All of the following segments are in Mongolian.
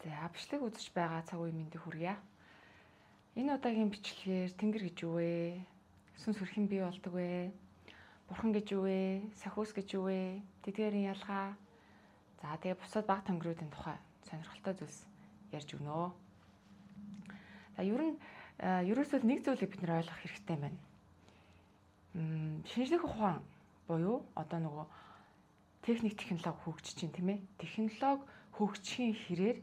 За бичлэг үзэж байгаа цаг үе мэндийг хүргье. Энэ удаагийн бичлэгээр Тэнгэр гэж юу вэ? Сүнс хөрхэн бий болдог вэ? Бурхан гэж юу вэ? Сахиус гэж юу вэ? Тэдгээрийн ялгаа. За тэгээ бусад баг тэнгэрүүдийн тухай сонирхолтой зүйлс ярьж өгнө. За ерөөсөө нэг зүйлийг бид нэр ойлгох хэрэгтэй байна. Шинжлэх ухаан буюу одоо нөгөө техник технологи хөгжиж чинь тийм ээ. Технологи хөгжихийн хэрээр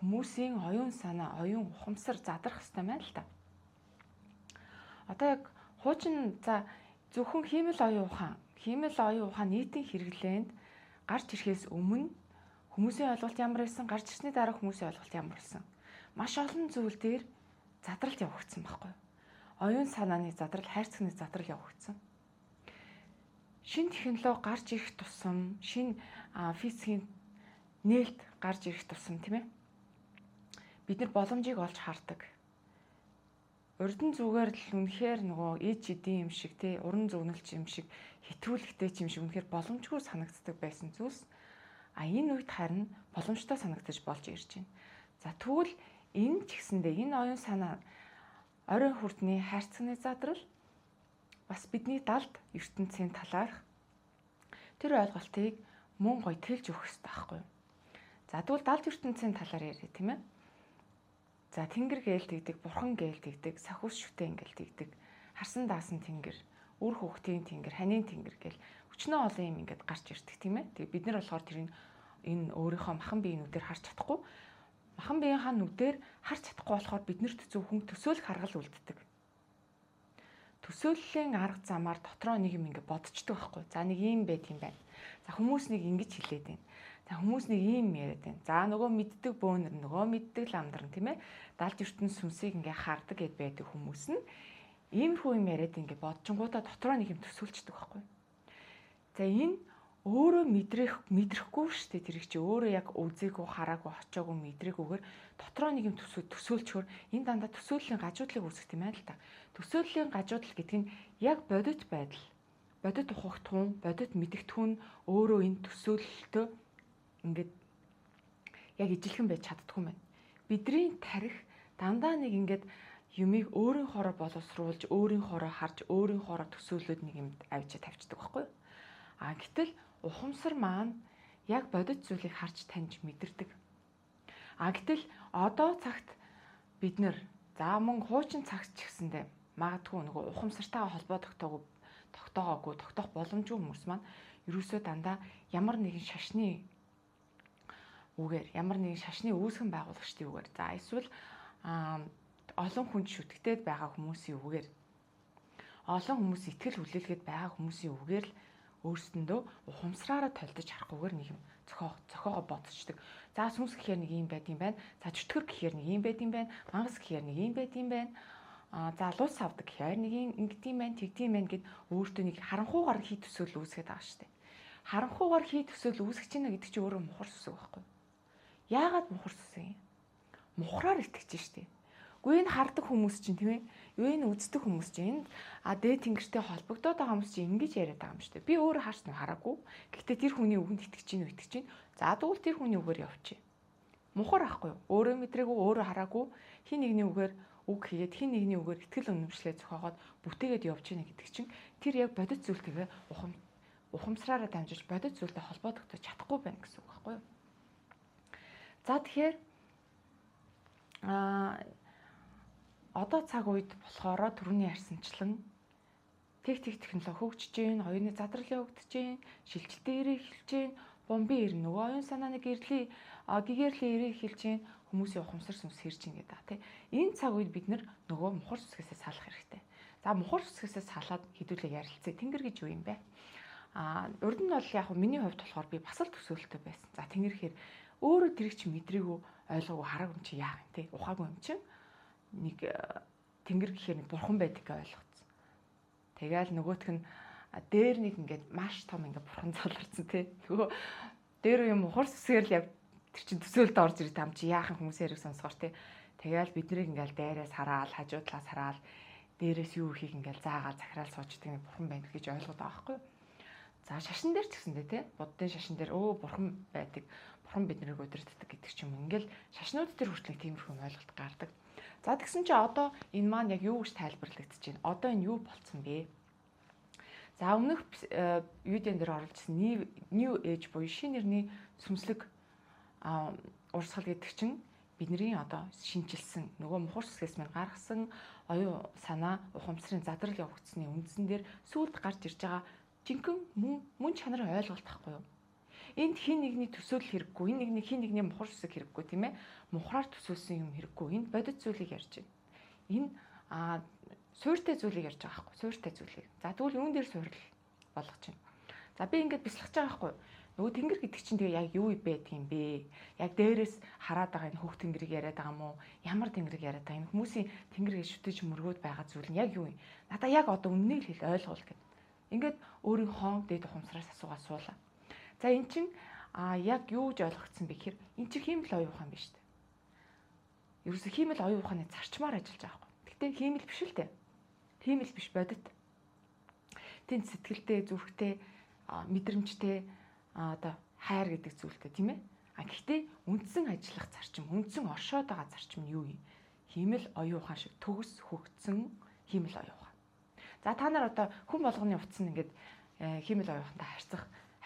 хүмүүсийн оюун санаа, оюун ухамсар задрах хэрэгтэй байна л та. Одоо яг хуучин зөвхөн хиймэл оюун ухаан нийтийн хэрэглээнд гарч ирэхээс өмнө хүмүүсийн ойлголт ямар байсан, гарч ирсний дараа хүмүүсийн ойлголт ямар болсон. Маш олон зүйл дээр задралт явагдсан байхгүй юу? Оюун санааны задрал, хайрцагны задрал явагдсан. Шинэ технологи гарч ирэх тусам, шинэ физикийн нээлт гарч ирэх тусам тийм ээ. Бид нар боломжийг олж хардаг. Урдын зүгээр л үнэхээр нөгөө ээж эдийн юм шиг тий уран зөгнөлч юм шиг хэтрүүлэгтэй юм шиг үнэхээр боломжгүй санагддаг байсан зүйлс энэ үед харин боломжтой санагдаж болж ирж байна. За тэгвэл энэ ч гэсэндээ энэ оюун санаа оройн хүртний хайрцагны задрал бас бидний далд ертөнцийн талаарх тэр ойлголтыг мөн гоё тэлж өгөх хэрэгтэй байхгүй юу? За тэгвэл далд ертөнцийн талаар яриа тийм ээ. За тэнгэр гээл тэгдэг, бурхан гээл тэгдэг, сахиус шүтэн гээл тэгдэг, харсан даасан тэнгэр, үр хөвгтийн тэнгэр, ханийн тэнгэр гээл өчнөө олон юм ингээд гарч ирдэг тийм ээ. Тэгээ бид нар болохоор тэрийг энэ өөрийнхөө махан биеийн нүдээр харж чадахгүй. Махан биеийнхаа нүдээр харж чадахгүй болохоор биднэрт зөвхөн төсөөлөх аргал үлддэг. Төсөөллийн арга замаар дотроо нэг юм ингээд бодцдог байхгүй. За нэг юм байт юм байна. За хүмүүс нэг ингэж хэлээд байна. За хүмүүс нэг ийм яриад байна. За нөгөө мэддэг бөөнөр, нөгөө мэддэг ламдар тийм ээ. Далд ертөнц сүнсийг ингээ хардаг гэд байдаг хүмүүс нь иймэрхүү юм яриад ингээ бодчингуудаа дотроо нэг юм төсөөлчдөг байхгүй. За энэ өөрөө мэдрэхгүй шүү дээ. Тэр их чи өөрөө яг үзээгүй, хараагүй, очоогүй, мэдрэггүйгээр дотроо нэг юм төсөөлчхөр энэ дандаа төсөөллийн гажуудлыг үүсгэх юм байна л та. Төсөөллийн гажуудал гэдэг нь яг бодит байдал. Бодит ухагтун, бодит мэдэгдэхүүн өөрөө энэ төсөөлөлтөө ингээд яг ижилхэн байж чаддгүй юм байна. Бидний тарих дандаа нэг ингээд юмыг өөрийнхоороо боловсруулж, өөрийнхоороо харж, өөрийнхоороо төсөөлөд нэг юмд авчиж тавьчихдаг байхгүй юу? Гэтэл ухамсар маань яг бодит зүйлийг харж таньж мэдэрдэг. Гэтэл одоо цагт бид нэр мөн хуучин цагт ч гэсэндээ магадгүй нөгөө ухамсартайгаа холбоо тогтоох боломжгүй хүмүүс маань ерөөсөө дандаа ямар нэгэн шашны үүсгэн байгуулагчдын үгээр эсвэл олон хүнд шүтгтээд байгаа хүмүүсийн үгээр олон хүмүүс итгэл хүлээлгээд байгаа хүмүүсийн үгээр л өөрсөндөө ухамсараараа толдож харахгүйгээр нэг юм зохиогоо бодцдаг. За сүнс гэхээр нэг юм байд юм байна. За чөтгөр гэхээр нэг юм байд юм байна. Мангас гэхээр нэг юм байд юм байна. За луус авдаг гэхээр нэг юм ингэдэм байна, тэгдэм байна гэд өөртөө нэг харанхуугаар хий төсөөл үүсгээд байгаа шүү дээ. Харанхуугаар хий төсөөл үүсгэж байна гэдэг чинь өөрөө мухар сүсэг байхгүй юу? Яагаад мухар сүсэг юм? Мухраар итгэж штеп. Үгүй энэ хардаг хүмүүс чинь тийм ээ. Юу энэ үздэг хүмүүс чинь дээд тэнгэртэй холбогдоод байгаа хүмүүс чинь ингэж яриад байгаа юм штеп. Би өөрөө харсан уу хараагүй. Гэхдээ тэр хүний үгэнд итгэж чинь. За тэгвэл тэр хүний үгээр явчих. Мухар ахгүй юу? Өөрөө мэдрээгүй, өөрөө хараагүй. Хин нэгний үгээр үг хийгээд хин нэгний үгээр итгэл үнэмшлээ зохиогоод бүтээгээд явж гинэ гэдэг чинь тэр яг бодит зүйлтэйгээ ухамсараараа дамжиж бодит зүйлтэй холбоодогдож чадахгүй байна гэсэн үг байхгүй юу? За тэгэхээр одоо цаг үед болохоор түрүүний ярьсанчлан технологи хөгжиж гин, оюуны задрал явагдаж гин, шилжилтээ ирээ эхэлж гин, бомбын ир нөгөө оюун санааны гэрлийн ирээ эхэлж гин, хүмүүсийн ухамсар сүнс хэрж гин гэдэг тий. Энэ цаг үед бид нөгөө мухар сүсгээсээ салах хэрэгтэй. За мухар сүсгээсээ салаад хэдүүлээ ярилцъя. Тэнгэр гэж юу юм бэ? Урд нь бол яг миний хувьд болохоор би бас л төсөөлтөй байсан. За тэнгэр гэхээр өөрөө тэрийг чи мэдрээгүй, ойлгоогүй, хараагүй юм чи яах юм те? Ухаагүй юм чинь нэг тэнгэр гэхээр нэг бурхан байдгийг ойлгоцсон. Тэгэл нөгөөх нь дээр нэг ингээд маш том ингээд бурхан заларсан те. Нөгөө дээр юм ухар сүсгээр л яг тэр чин төсөөлөлд орж ирэх там чи яахан хүмүүсээр сонсгоор те. Тэгэл биднийг ингээд дээрээс хараал, хажуу талаас хараал, дээрээс юу ихийг ингээд заагаал захираал суучдаг нэг бурхан байна гэж ойлгоод байгаа байхгүй юу? За шашин дээр ч гэсэндээ те. Буддын шашин дээр бурхан байдаг. бурхан биднийг удирддаг гэдэг ч юм. Ингээл шашнууд дээр хүртэл тиймэрхүү ойлголт гардаг. За тэгсэн чинь одоо энэ маань яг юу гэж тайлбарлагдаж байна? Одоо энэ юу болцсон бэ? За өмнөх видеон дээр оруулжсэн New Age буюу шинэ нэрний сүнслэг урсгал гэдэг чинь бидний одоо шинжилсэн нөгөө мухар сүсгээс мань гаргасан оюун санаа ухамсарын задрал явагдсны үндсэн дээр сүүлд гарч ирж байгаа жинхэнэ мөн чанарын ойлголт байхгүй юу? Энд хин нэгний төсөөлөл хэрэггүй, энэ нэгний хин нэгний мухар сүсэг хэрэггүй тийм ээ. Мухраар төсөөлсөн юм хэрэггүй. Энд бодит зүйлийг ярьж байна. Энэ суйртай зүйлийг ярьж байгаа байхгүй, суйртай зүйлийг. За тэгвэл юун дээр суйрал болгож байна. За би ингэж бясалгаж байгаа байхгүй. Нөгөө тэнгэр гэдэг чинь тэгээ яг юу байдаг юм бэ? Яг дээрээс хараад байгаа энэ хөх тэнгэрийг яриад байгаа юм уу? Ямар тэнгэрийг яриад байгаа? Энэ хүмүүсийн тэнгэрийг шүтэж мөргөөд байгаа зүйл нь яг юу юм? Надаа яг одоо үннийг хэл ойлгуул гэд. Ингээд өөрийнхөө дээд ухамсараас асуугаа. За эн чинь яг юу гэж ойлгогдсон бэ гэхээр эн чинь хиймэл оюун ухаан биш үү? Ерөөсө хиймэл оюун ухааны зарчмаар ажиллаж байгаа байхгүй. Гэтэ хиймэл биш л дээ. Хиймэл биш бодит. Тэнд сэтгэлтэй, зүрхтэй, мэдрэмжтэй одоо хайр гэдэг зүйлтэй тийм ээ. Гэхдээ үндсэн ажиллах зарчим, үндсэн оршоод байгаа зарчим нь юу юм? Хиймэл оюун ухаан шиг төгс хөгцсөн хиймэл оюун ухаан. За та нар одоо хүн болгоны утас нь ингээд хиймэл оюун ухаантай харьцах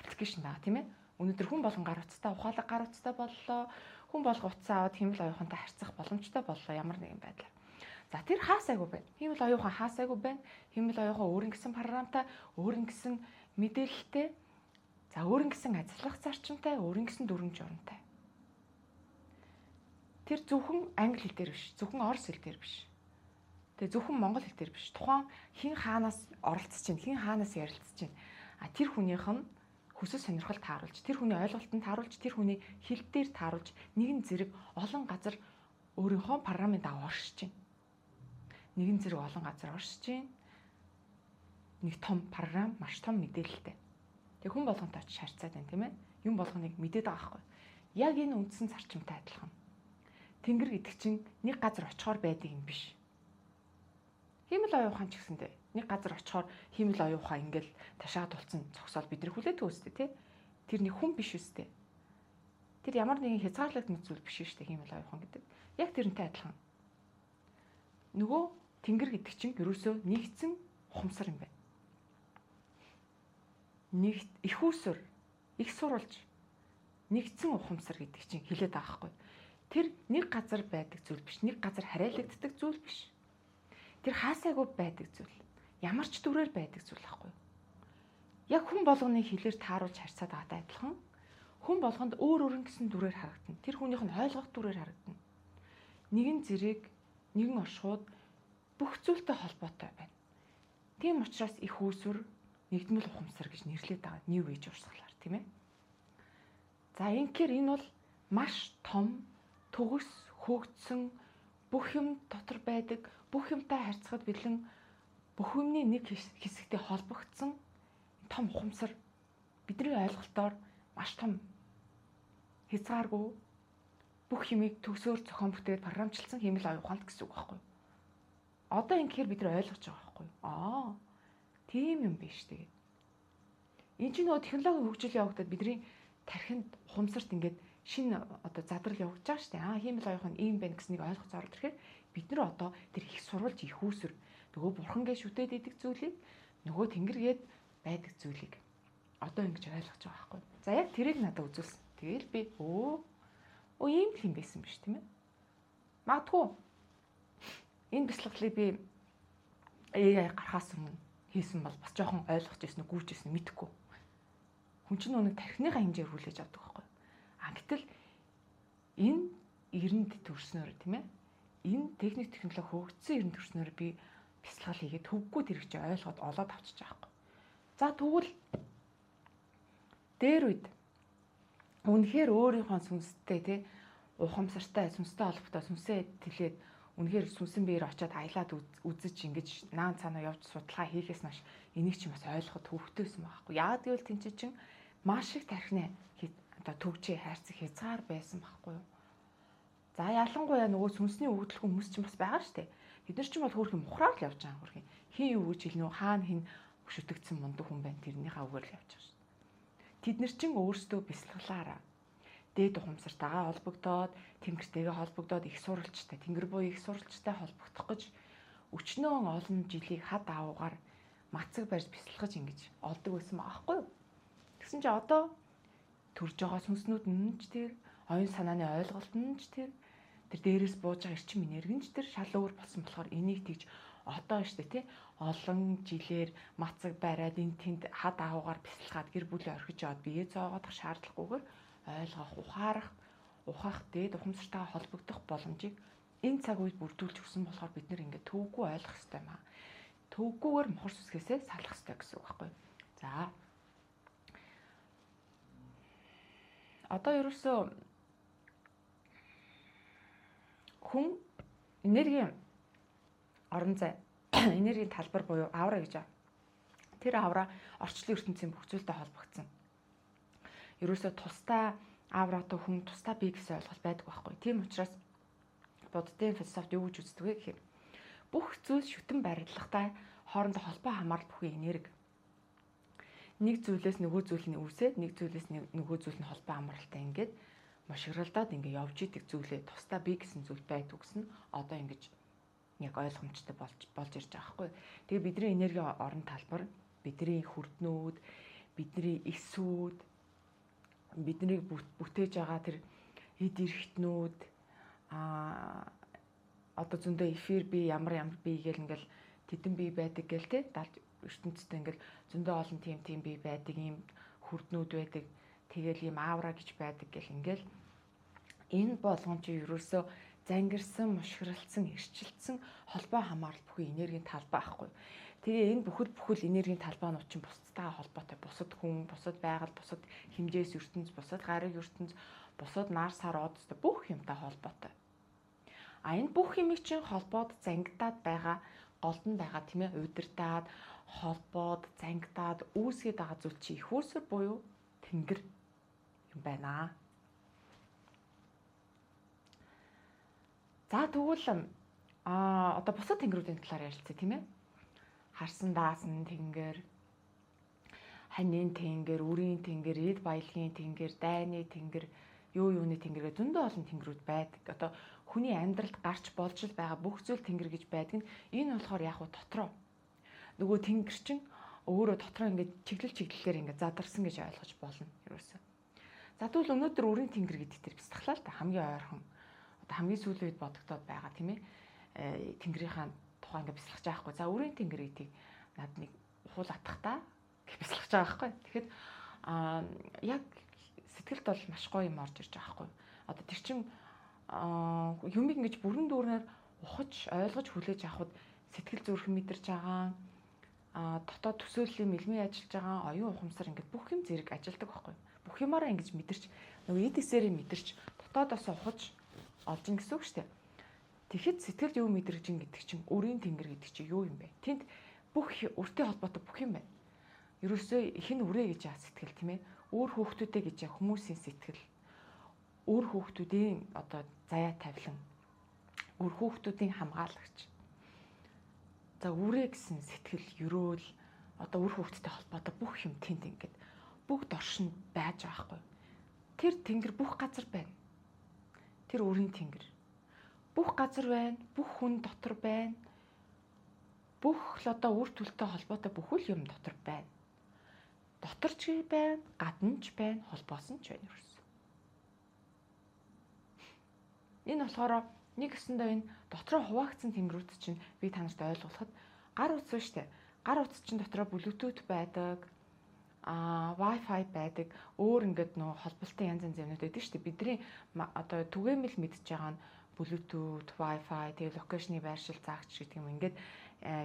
аппликейшн байгаа тийм ээ. Өнөөдөр хүн болгон гар утастай ухаалаг гар утастай боллоо. Хүн болго утсаа аваад хиймэл оюун ухаантай харьцах боломжтой боллоо ямар нэгэн байдлаар. За тэр хаасайгүй байна. Хиймэл оюун ухаан хаасайгүй байна. Хиймэл оюун ухаан өөрийн гэсэн програмтай, өөрийн гэсэн мэдээлэлтэй, за өөрийн гэсэн ажиллах зарчимтай, өөрийн гэсэн дүрм журамтай. Тэр зөвхөн англи хэл дээр биш, зөвхөн орос хэл дээр биш. Тэгээ зөвхөн монгол хэл дээр биш. Тухайн хин хаанаас оролцож чинь, хин хаанаас ярилцж чинь. Тэр хүнийх нь хүсэл сонирхол тааруулж, тэр хүний ойлголтод тааруулж, тэр хүний хэл дээр тааруулж, нэгэн зэрэг олон газар өөрийнхөө програмын дагуу оршиж чинь. Нэгэн зэрэг олон газар оршиж чинь. Нэг том програм, маш том мэдээлэлтэй. Тэг хүн болгонтой очиж харьцаад байна тийм ээ. Юм болгоныг мэдээд байгаа байхгүй. Яг энэ үндсэн зарчимтай адилхан. Тэнгэр гэдэг чинь нэг газар очихоор байдаг юм биш. Хиймэл оюун ухаан ч гэсэндээ нэг газар очихоор хиймэл оюун ухаан ингээл ташаад тулцсан цогсоол бидний хүлээдэг үстэй тий. Тэр нэг хүн биш үстэй. Тэр ямар нэгэн хязгаарлагдмал зүйл биш шүү дээ хиймэл оюун ухаан гэдэг. Яг тэрнтэй адилхан. Нөгөө тэнгэр гэдэг чинь ерөөсөө нэгдсэн ухамсар юм байна. Нэгт их усүр их сурулж нэгдсэн ухамсар гэдэг чинь хэлээд байгаа хгүй. Тэр нэг газар байдаг зүйл биш, нэг газар харьяалагддаг зүйл биш. Тэр хаасайгүй байдаг зүйл. Ямар ч дүрээр байдаг зүйл байхгүй. Яг хүн болгоны хэлээр тааруулж харьцаад байгаатай адилхан хүн болгонд өөр гэсэн дүрээр харагдана. Тэр хүнийх нь ойлгох дүрээр харагдана. Нэгэн зэрэг, нэгэн оршууд бүх зүйлтэй холбоотой байна. Тийм учраас их үүсвэр нэгдмэл ухамсар гэж нэрлэдэг байгаа. New Age урсгалаар тийм ээ. За инхээр энэ бол маш том, төгс, хөгжсөн бүх юм дотор байдаг, бүх юмтай харьцахад бэлэн бүх юмний нэг хэсэгтэй холбогдсон том ухамсар бидний ойлголтоор маш том хязгааргүй бүх юмыг төгсөөр зохион бүтээгээд програмчлсан хиймэл оюун ухаан гэсэн үг байхгүй. Одоо инхээр бид нар ойлгож байгаа байхгүй. Тийм юм биш тэгээд. Энэ чинь нөгөө технологийн хөгжил явагдаад бидний тархинд ухамсарт ингээд шинэ одоо задрал явагдаж байгаа шүү дээ. Хиймэл оюун ухаан ийм байна гэснийг ойлгох зорилт ирэхээр бид нар одоо тэр их сурвалж их үүсвэр нөгөө бурхан гэж шүтээд идэг зүйлийг нөгөө тэнгэргээд байдаг зүйлийг одоо ингэж ойлгож байгаа байхгүй. За яг тэрийг надад үзүүлсэн. Тэгэл би ийм л юм байсан биш тийм ээ. Магадгүй энэ бяцлаглыг би AI гарахаас өмнө хийсэн бол бас жоохон ойлгож ирсэн үү, гүйж ирсэн мэдэхгүй. Хүн чинь нэг тархиныхаа хэмжээр хүлээж авдаг байхгүй. Гэтэл энэ эрэнд төрснөөр тийм ээ. Энэ техник технологи хөгжсөн эрэнд төрснөөр би бяцлал хийгээд төвгүй тэр их чи ойлгоод олоод авчиж байгаа байхгүй. За тэгвэл дээр үед үнэхээр өөрийнхөө сүнстэй тий ухамсартай сүнстэй холбоотой сүнсээ тэлээд үнэхээр сүнсэн биеэр очиод аялаад үзэж ингэж наан цаанаа явж судалгаа хийхээс нааш энийг чи бас ойлгоход хөвгтөөсөн байхгүй. Яагаад гэвэл тэнцээ чин маш их тархины одоо төгжээ хайрцаг хязгаар байсан байхгүй юу. За ялангуяа нөгөө сүнсний өгөгдөл хүмүүс чинь бас байгаа шүү дээ. Бид нар чинь бол хөөрхөн мухраар л явж байгаа хөөрхөн. Хин юу гэж хэлнэ үү? Хаана хин өшөтгдсэн мундаг хүн байна тэрнийхээ үгээр л явж байгаа шүү дээ. Тэд нар чинь өөрсдөө бяцлаглаараа дээд ухамсартайгаа холбогдоод, тэнгэртэйгээ холбогдоод их сурвалжтай, тэнгэр буюу их сурвалжтай холбогдох гэж өчнөө олон жилийг хад аавгаар мацаг барьж бясалгаж ингэж олдог байсан аахгүй юу? Тэгсэн чи одоо төрж байгаа сүнснүүд нь ч тэр, оюун санааны ойлголт нь ч тэр дээрээс бууж байгаа эрчим энерги нь ч тэр шал өөр болсон болохоор энийг тэгж одоо штэ тий олон жилээр мацаг бариад энэ тэнд хад аавгаар бясалгаад гэр бүлээ орхиж яваад бие зоогоодох шаардлагагүйгээр ойлгох, ухаах дээд ухамсартайгаа холбогдох боломжийг энэ цаг үед бүрдүүлж өгсөн болохоор бид нэр ингээд төвөггүй ойлгох хэрэгтэй маа. Төвөггүйгээр мохор сүсгээсээ салах хэрэгтэй гэсэн үг байхгүй. За. Одоо ерөөсөө хүн энергийн орон зай, энергийн талбар буюу аура гэж байна. Тэр аура орчлон ертөнцийн бүх зүйлтэй холбогдсон. Ерөөсөө тусдаа ауратай хүн тусдаа бий гэсэн ойлголт байдаг байхгүй. Тийм учраас буддын философид юу гэж үздэг вэ гэхээр бүх зүйл шүтэн барилгатай хоорондоо холбоо хамаарал бүхий энерги. Нэг зүйлээс нөгөө зүйл нь үүсээд нэг зүйлээс нөгөө зүйл нь холбоо хамааралтай ингээд машигралдаад ингээд явж идэг зүйлээ тусдаа бий гэсэн зүйл байдаг гэсэн одоо ингэж яг ойлгомжтой болж ирж байгаа байхгүй. Тэгээ бидний энерги орон талбар, бидний хүрднүүд, бидний эсүүд, биднийг бүтээж байгаа тэр эд эрхтнүүд одоо зөндөө эфир бие ямар бие гэл ингээл тэдэн бие байдаг гэл те далд ертөнцид ингээл зөндөө олон тийм бие байдаг, ийм хүрднүүд байдаг, тэгэл ийм аавра гэж байдаг гэл ингээл энэ болгон чи ерөөсөө зангирсан, мушгиралцсан, эрчилсэн холбоо хамаарал бүхий энергийн талбай байхгүй. Тэгээ энэ бүхэл энергийн талбайнууд чинь бусдтайгаа холбоотой. Бусад хүн, бусад байгаль, бусад хэмжээс ертөнц, бусад гариг ертөнц, бусад нар сар одтой бүх юмтай холбоотой. А энэ бүх юмыг чинь холбоод зангидаад байгаа, голд нь байгаа тийм ээ, удирдаад, холбоод, зангидаад үүсгээд байгаа зүйл чи их үүсвэр буюу тэнгэр юм байна. За тэгвэл одоо бусад тэнгэрүүдийн талаар ярилцъя тийм ээ. Харсан даасан тэнгэр, ханийн тэнгэр, үрийн тэнгэр, эд баялагын тэнгэр, дайны тэнгэр, юуны тэнгэр гэх зөндөө олон тэнгэрүүд байдаг. Одоо хүний амьдралд гарч болж л байгаа бүх зүйл тэнгэр гэж байдаг нь энэ болохоор яг уу дотроо. Нөгөө тэнгэр чинь өөрөө дотроо ингээд чиглэлээр ингээд задарсан гэж ойлгож болно ерөөсөө. За тэгвэл өнөөдөр үрийн тэнгэр гэдэг тэр бясалгалаа л та хамгийн ойрхон одоо хамгийн сүүлийн үед бодогдоод байгаа тийм ээ. Тэнгэрийнхаа тухайн ингээд бясалгаж байгаа хгүй. За үрийн тэнгэр гэдгийг над нэг ухуул атахтаа гэж бясалгаж байгаа хгүй. Тэгэхэд яг сэтгэлд бол маш гоё юм орж ирж байгаа хгүй. Одоо тэр чин юмыг ингэж бүрэн дүүрнээр ухаж ойлгож хүлээж авахд сэтгэл зүрхэн мэдэрч байгаа дотоод төсөөллийн мэлмийн ажиллаж байгаа оюун ухамсар ингээд бүх юм зэрэг ажилдаг байхгүй. Бүх юмараа ингэж мэдэрч нөгөө эдисээрээ мэдэрч дотоодоос ухаж олж ин гэсэн үг шүү дээ. Тэгэхэд сэтгэлд юу мэдэрч ин гэдэг чинь өрийн тэнгэр гэдэг чинь юу юм бэ? Тэнд бүх үртэй холбоотой бүх юм байна. Ерөөсөө их нь үрээ гэж яа сэтгэл тийм ээ. Өөр хүүхдүүдээ гэж яа хүмүүсийн сэтгэл. Өөр хүүхдүүдийн одоо заяа тавилан. Өөр хүүхдүүдийн хамгаалагч. За үрээ гэсэн сэтгэл, ерөөл одоо өөр хүүхдтэй холбоотой бүх юм тэнд ингээд бүгд оршинд байж байгаа хгүй. Тэр тэнгэр бүх газар байна. Тэр үрийн тэнгэр. Бүх газар байна, бүх хүн дотор байна. Бүх л одоо үр төлтэй холбоотой бүхэл юм дотор байна. Дотор ч байна, гадна ч байна, холбоосон ч байна ерөөс. Энэ болохоор нэг өсөндөө энэ дотроо хуваагдсан тэнгэрүүд чинь би та нарт ойлгуулахад гар утас ба штэ. Гар утас чинь дотроо Bluetooth байдаг, Wi-Fi байдаг, өөр ингээд нөө холболтын янз янз юмнууд байдаг штэ. Бидний одоо түгээмэл мэдж байгаа нь Bluetooth, Wi-Fi, тэгээ локейшны байршил заагч гэдэг юм ингээд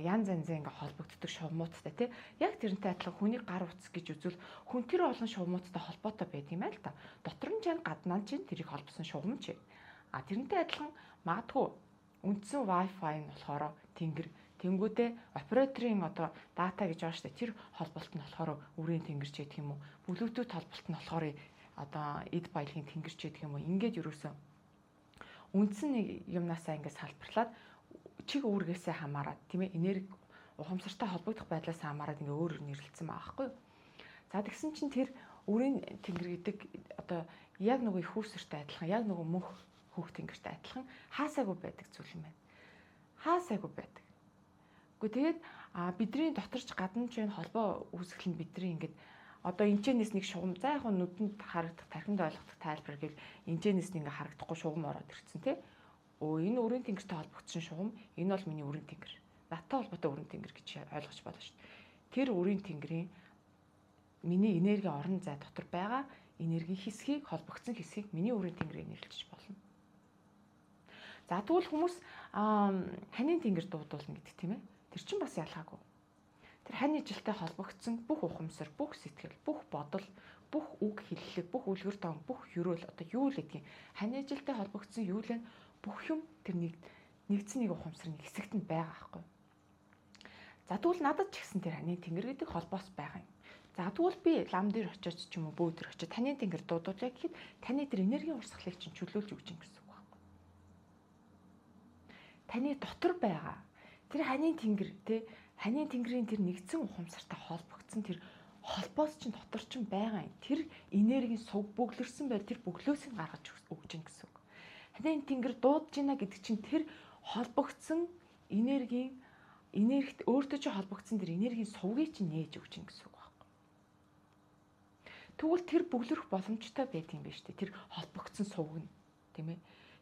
янз янзын ингээ холбогддог шугамуудтай тий. Яг тэрнтэй адилхан хүний гар утас гэж үзвэл хүн тэр олон шугамуудтай холбоотой байдаг юм аа л та. Дотор нь ч гаднаа ч тэрийг холбосон шугам ч. А тэрнтэй адилхан магадгүй үндсэн Wi-Fi нь болохоор тэнгэр тэнгүүдээ операторын одоо дата гэж байгаа шүү дээ. Тэр холболт нь болохоор үрийн тэнгэрч гэдэг юм уу? Bluetooth холболт нь болохоор одоо эд баялагын тэнгэрч гэдэг юм уу? Ингээд ерөөсөө үндсэн нэг юмнасаа ингээд салбарлаад чиг үүргээсээ хамаарат тийм ээ энерги ухамсартай холбогдох байдлаас хамаарат ингээ өөр нэрлэлсэн байгаа байхгүй юу. За тэгсэн чинь тэр Өрийн тэнгэр гэдэг одоо яг нөгөө их үүсэртэй адилхан, яг нөгөө мөнх хүүх тэнгэртэй адилхан хаасаагүй байдаг зүйл юм байна. Хаасаагүй байдаг. Гэхдээ тэгээд бидний доторч гадна ч энэ холбоо үүсгэл нь бидний ингээд одоо энэчнээс нэг шугам за яг нүдэнд харагдах, тархинд ойлгох тайлбар гэвэл энэчнээс нэг ингээ харагдахгүй шугам ороод ирсэн тий. Энэ өрийн тэнгэртэй холбогдсон шугам, энэ бол миний өрийн тэнгэр. Надтай холбоотой өрийн тэнгэр гэж ойлгож болно шүү дээ. Тэр өрийн тэнгэрийн миний энерги орон зай дотор байгаа энерги хэсгийг, холбогдсон хэсгийг миний өрийн тэнгэрээр нэрлэж болно. За тэгвэл хүмүүс ханийн тэнгэр дуудуулна гэдэг тийм ээ. Тэр чинь бас ялгаагүй. Тэр хань ижилтэй холбогдсон бүх ухамсар, бүх сэтгэл, бүх бодол, бүх үг хэллэг, бүх үлгэр тоон, бүх ерөөл одоо юу л гэдгийг хань ижилтэй холбогдсон юу л бүх юм тэр нэгдсэн нэг ухамсарын хэсэгт нь байгаа байхгүй. За тэгвэл надад ч гэсэн тэр ханийн тэнгэр гэдэг холбоос байгаа юм. За тэгвэл би лам дээр очиж ч юм уу бөө дээр очиж таны тэнгэр дуудуулъя гэхэд таны тэр энергийн урсгалыг чинь чөлөөлж өгч юм гэсэн үг байхгүй. Таны дотор байгаа тэр ханийн тэнгэр те ханийн тэнгэрийн тэр нэгдсэн ухамсартай холбогдсон тэр холбоос чинь дотор чинь байгаа юм. Тэр энергийн суг бөглөрсөн байл тэр бөглөөсийг гаргаж өгч юм гэсэн үг. Ханийн тэнгэр дуудаж байна гэдэг чинь тэр холбогдсон энергит өөртөө ч холбогдсон тэр энергийн сувгийг чинь нээж өгч юм гэсэн үг байхгүй. Тэгвэл тэр бөглөрөх боломжтой байдсан юм байна шүү дээ. Тэр холбогдсон сувг нь тийм ээ.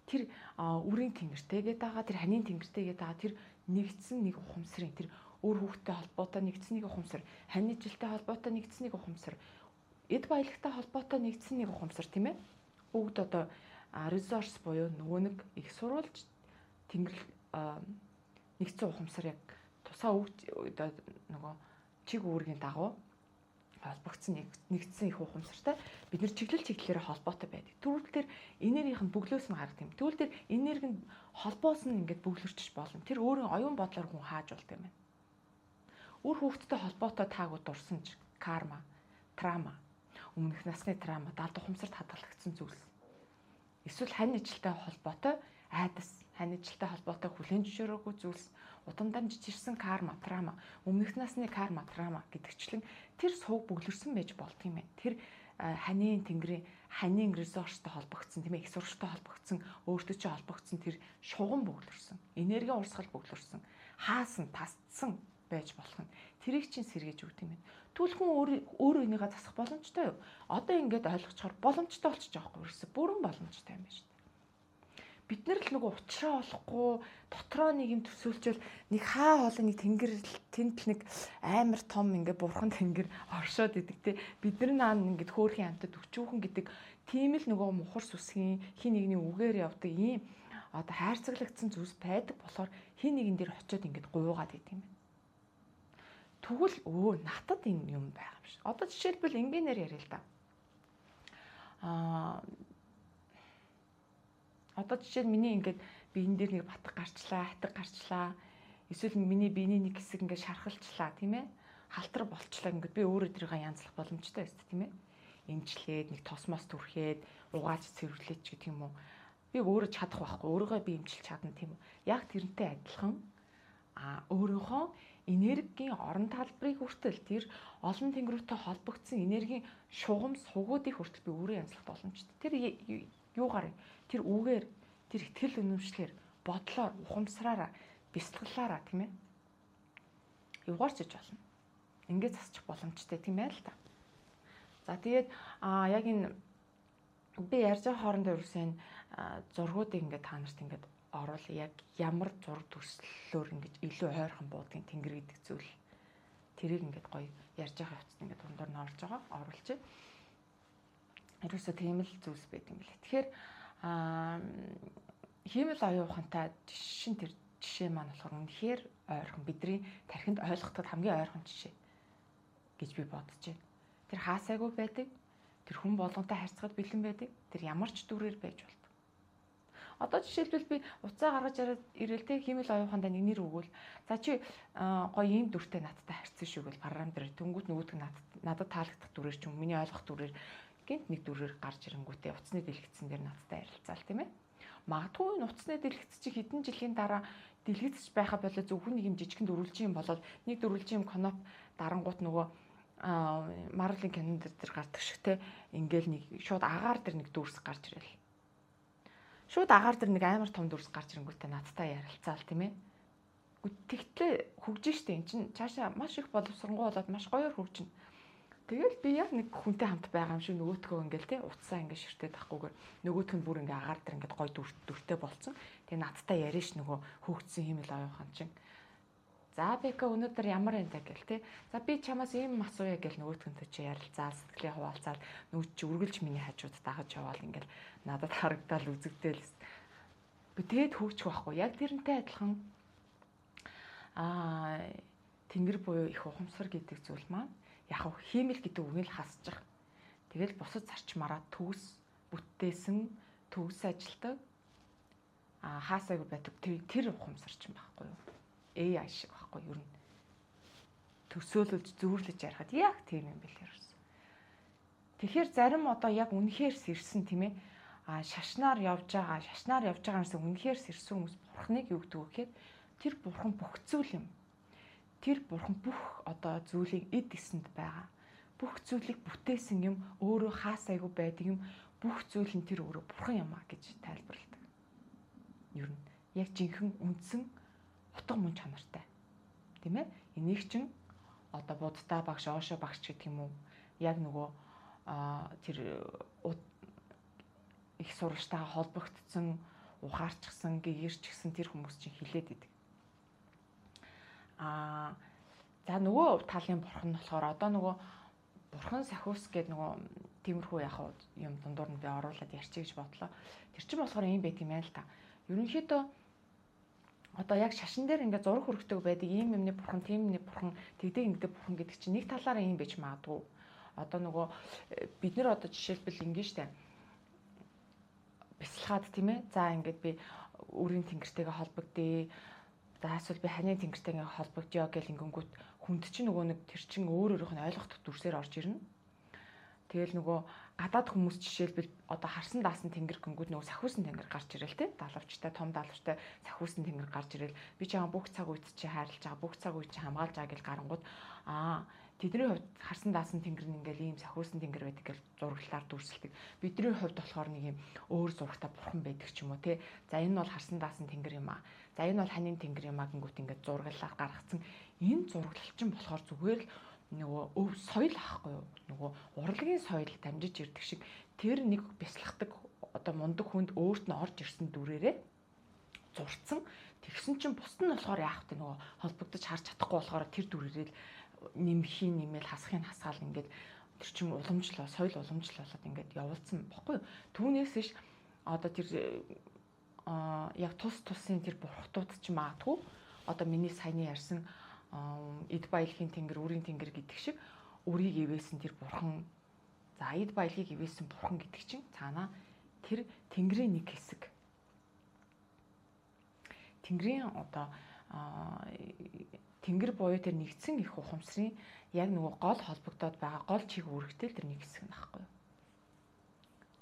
Тэр үрийн тэнгэртэйгээд байгаа тэр ханийн тэнгэртэйгээд байгаа тэр нэгдсэн нэг ухамсарын тэр өөр хүүхдтэй холбоотой нэгдсэн нэг ухамсар, хань ижилтэй холбоотой нэгдсэн нэг ухамсар, эд баялагтай холбоотой нэгдсэн нэг ухамсар тийм ээ. Бүгд одоо ресурс буюу нөгөө нэг их сурвалж тэнгэрл нэгдсэн ухамсар яг тусаа одоо нөгөө чиг үүргийн дагуу холбогдсон нэгдсэн их ухамсартай бид нар чиглэлээр холбоотой байдаг. Тэгвэл тэр энергийнх нь бөглөөс нь гардаг юм. Тэгвэл тэр энерги нь холбоос нь ингээд бөглөрчих болно. Тэр өөрийн оюун бодлоор хүн хааж болт юм байна. Үр хүүхдтэй холбоотой таагүй дурсан ч карма, трама, өмнөх насны трама, далд ухамсарт хадгалагдсан зүйлс. Эсвэл хань ижилтэй холбоотой айдас, хань ижилтэй холбоотой хүлэн зөвшөөрөөгүй зүйлс, удамдан жижигсэн карма, трама, өмнөх насны карма, трама гэдэгчлэн тэр сувг бөглөрсөн байж болт юм байна. Тэр ханийн тэнгэрийн ханийн ресурстай холбогдсон тийм ээ, их сургалттай холбогдсон, өөртөө ч холбогдсон тэр шугам бөглөрсөн, энергийн урсгал бөглөрсөн, хаасан, тасцсан байж болох нь тэрийг чинь сэргээж өгд юм байна. Тэгвэл хүн өөрөө энийгээ засах боломжтой юу? Одоо ингээд ойлгочхоор боломжтой болчих жоохгүй ерөөсө бүрэн боломжтой юм байна шүү дээ. Бид нар л нөгөө уучраа болохгүй дотроо нэг юм төсөөлчөөл нэг хаа хоолой нэг тэнгэр тэнд л нэг амар том ингээд бурхан тэнгэр оршоод идэг те. Бидний наан ингээд хөөрхийн амтад өчүүхэн гэдэг тийм л нөгөө мухар сүсгийн хин нэгний үгээр явдаг ийм одоо хайрцаглагдсан зүйлс байдаг болохоор хин нэгэн дээр очиод ингээд гуйгаад идэв юм байна. Тэгвэл надад энэ юм байгаа юм шиг. Одоо жишээлбэл энгийнээр яриа л да. Одоо жишээл миний ингээд биен дээр нэг батг гарчлаа, хатаг гарчлаа. Эсвэл миний биений нэг хэсэг ингээд шархалчлаа, тийм ээ. Халтар болчлаа ингээд би өөрөө тэрийг янзлах боломжтой байсан, тийм ээ. Эмчлээд нэг тосмоос түрхээд угааж цэвэрлээч гэх юм уу. Би өөрөө чадах байхгүй. Өөрийгөө би эмчилж чадна тийм үү. Яг тэрнтэй адилхан өөрийнхөө энергийн орон талбарыг хүртэл тэр олон тэнгэрүүтэй холбогдсон энергийн шугам сугуудыг хүртэл би өөрөө янзлах боломжтой. Тэр юугаар тэр үгээр тэр итгэл үнэмшлэр бодлоор ухамсараараа бясалгалаараа тийм ээ юугаар ч болно. Ингээд засчих боломжтой тийм ээ л та. За тэгээд яг энэ би ярьж байгаа хоорондоо юусэн зургуудыг ингээд та нарт ингээд орол яг ямар зураг төслөөр ингэж илүү ойрхон буудгийн тэнгэр гэдэг зүйл тэрийг ингээд гоё ярьж байгаа явцад ингээд дундуур нь орж байгаа оруулчих. Ерөөсөө тийм л зүйлс байт юм билээ. Тэгэхээр хиймэл оюун ухаантай жишээ тэр жишээ маань болохоор үнэхээр ойрхон бидний тархинд ойлгоход хамгийн ойрхон жишээ гэж би бодож байна. Тэр хаасайгүй байдаг, тэр хүн болгонтой харьцахад бэлэн байдаг, тэр ямар ч дүрээр байж болдог. Одоо жишээлбэл би уцаа гаргаж ирэл тэ хиймэл оюун ухаандаа нэг нэр өгвөл за чи гоё ийм дүртэй надтай харьцсан шүү гэл програм дээр дөнгөт нөгөөдг надад таалагдах дүрээр ч юм миний ойлгох дүрээр гинт нэг дүрээр гарч ирэнгүүтээ уцны дэлгэцсэн дээр надтай харилцаал тийм ээ. Магадгүй энэ уцны дэлгэц чи хэдэн жилийн дараа дэлгэцж байхаа болоо зөвхөн нэг юм жижигэн дөрвөлжин юм болоод нэг дөрвөлжин юм коноп дарангуут нөгөө Marvel-ийн кинонд дээр гардаг шиг те ингээл нэг шууд агаар дээр нэг дүрс гарч ирэл. Шууд агаар дээр нэг амар том дүрс гарч ирэнгүүтээ надтай ярилцаал тийм ээ. Тэгтлээ хөгжин штэ эн чин цаашаа маш их боловсронгуй болоод маш гоёор хөгжинэ. Тэгэл би яг нэг хүнтэй хамт байгаа юм шиг нөгөөтгөө ингээл те утсаа ингээд ширтээд тахгүйгээр нөгөөтг нь бүр ингээ агаар дээр ингээд гой дүртэй болцсон. Тэгээ надтай яриш нөгөө хөөгдсөн юм л оюухан чин. За бика өнөөдөр ямар энэ таг гэл те. За би чамаас ийм асууя гэл нөгөөтгөнтэй чи ярилцаал сэтгэлээ хуваалцаад нөгөө чи үргэлж миний хажууд дагаж яваал ингээл надад харагдаал үзэгдээл. Би тэгэд хөгжих байхгүй. Яг тэрнтэй адилхан тэнгэр буюу их ухамсар гэдэг зүйл маань яг хиймэл гэдэг үгийг л хасчих. Тэгэл бусад зарчмаараа төгс бүтээсэн төгс ажилтдаг хаасайг байдаг тэр ухамсар ч юм байхгүй юу? AI шиг байхгүй юу? Ер нь төсөөлөж зөөрлөж ярихад яг тийм юм бэл ерөөс. Тэгэхээр зарим одоо яг үнэхээр сэрсэн тийм ээ шашнаар явж байгаа юмсан үнэхээр сэрсэн хүмүүс бурхныг юу гэдэг вэ гэхээр тэр бурхан бүх зүйл юм. Тэр бурхан бүх одоо зүйлийг эд эсэнд байгаа. Бүх зүйлийг бүтээсэн юм өөрөө хаасайгүй байдаг юм. Бүх зүйл нь тэр өөрөө бурхан юм а гэж тайлбарладаг. Ер нь яг жинхэнэ үндсэн утга мөн чанартай. Тийм ээ? Энийг чинь одоо буддаа багш, оошо багш гэдэг юм уу? Яг нөгөө тэр их сурвалжтайгаа холбогдсон, ухаарчсан, гэгэрчсэн тэр хүмүүс чинь хилээд идэг. За нөгөө талын бурхан нь болохоор одоо нөгөө бурхан Сахиус гэдэг нөгөө тиймэрхүү яг юм дундуур нь би оруулаад ярьчих гэж бодлоо. Тэр чинь болохоор юм байт юм байна л та. Ерөнхийдөө одоо яг шашин дээр ингээд зураг хөргөдөг байдаг ийм юмны бурхан, тийм юмны бурхан, тэгдэг ингэдэг бурхан гэдэг чинь нэг талаараа юм байж магадгүй. Одоо нөгөө бид нэр одоо жишээлбэл ингэ штэ. Бясалгаад тийм ээ. За ингээд би өрийн тэнгэртэйгээ холбогдъё. За эсвэл би ханийн тэнгэртэйгээ холбогдъё гэл ингэнгүүт хүнд чинь нөгөө нэг тэр чинь өөрөөх нь ойлгох дүрсээр орж ирнэ. Тэгэл нөгөө гадаад хүмүүс жишээлбэл одоо харсан даасан тэнгэр гингүүд нөгөө сахиусан тэнгэр гарч ирэл те далавчтай том далавчтай сахиусан тэнгэр гарч ирэл би чамаа бүх цаг үед чи хайрлаж байгаа бүх цаг үед чи хамгаалж байгаа гэл гарангууд тэдний хувьд харсан даасан тэнгэр нь ингээл ийм сахиусан тэнгэр байдаг гэж зураглалаар дүрсэлдэг. Бидний хувьд болохоор нэг юм өөр зурагтай бурхан байдаг ч юм уу те. За энэ бол харсан даасан тэнгэр юм а. За энэ бол ханийн тэнгэр юм а гингүүт ингээд зураглалаар гаргацсан. Энэ зураглал чинь болохоор зүгээр л нөгөө өв соёл аахгүй юу? Нөгөө урлагийн соёл дамжиж ирдэг шиг тэр нэг бясалгадаг одоо мундаг хүнд өөрт нь орж ирсэн дүрээрээ зурцсан. Тэгсэн чинь бусд нь болохоор яах вэ? Нөгөө холбогдож харж чадахгүй болохоор тэр дүрээрээ нэмээл хасахын хасгаал ингээд тэр чинь уламжлал соёл уламжлал болоод ингээд явуулсан баггүй юу? Түүнээс ш одоо тэр яг тусын тэр бурхтууд ч маадгүй одоо миний саяны ярьсан эд баялагын тэнгэр, үрийн тэнгэр гэдэг шиг үрийг ивээсэн тэр бурхан. За эд баялагыг ивээсэн бурхан гэдэг чинь цаанаа тэр тэнгэрийн нэг хэсэг. Тэнгэрийн одоо тэнгэр буюу тэр нэгдсэн их ухамсарын яг нөгөө гол холбогдоод байгаа гол чиг үүрэгтэй тэр нэг хэсэг нөхгүй.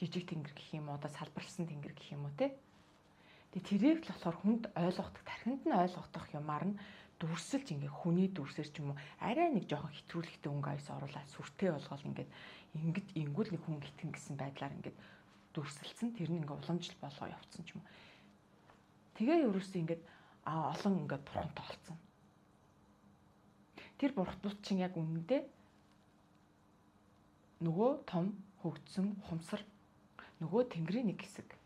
Жижиг тэнгэр гэх юм уу, одоо салбарлсан тэнгэр гэх юм уу те. Тэгээ тэрийг л болохоор хүнд ойлгохдох, тархинд нь ойлгохдох юмар нь дүрсэлж ингээ хүний дүрсээр ч юм уу арай нэг жоохон хэтрүүлэгтэй өнгө аяс оруулаад сүртэй болгоол ингээд ингүүл нэг хүн итгэн гэсэн байдлаар ингээд дүрсэлсэн тэр нь ингээ уламжлал болгоо явцсан ч юм уу. Тэгээ ерөөсөө ингээд олон ингээд бурхантай олцсон. Тэр бурхтууд чинь яг үнэндээ нөгөө том хөгжсөн ухамсар нөгөө тэнгэрийн нэг хэсэг.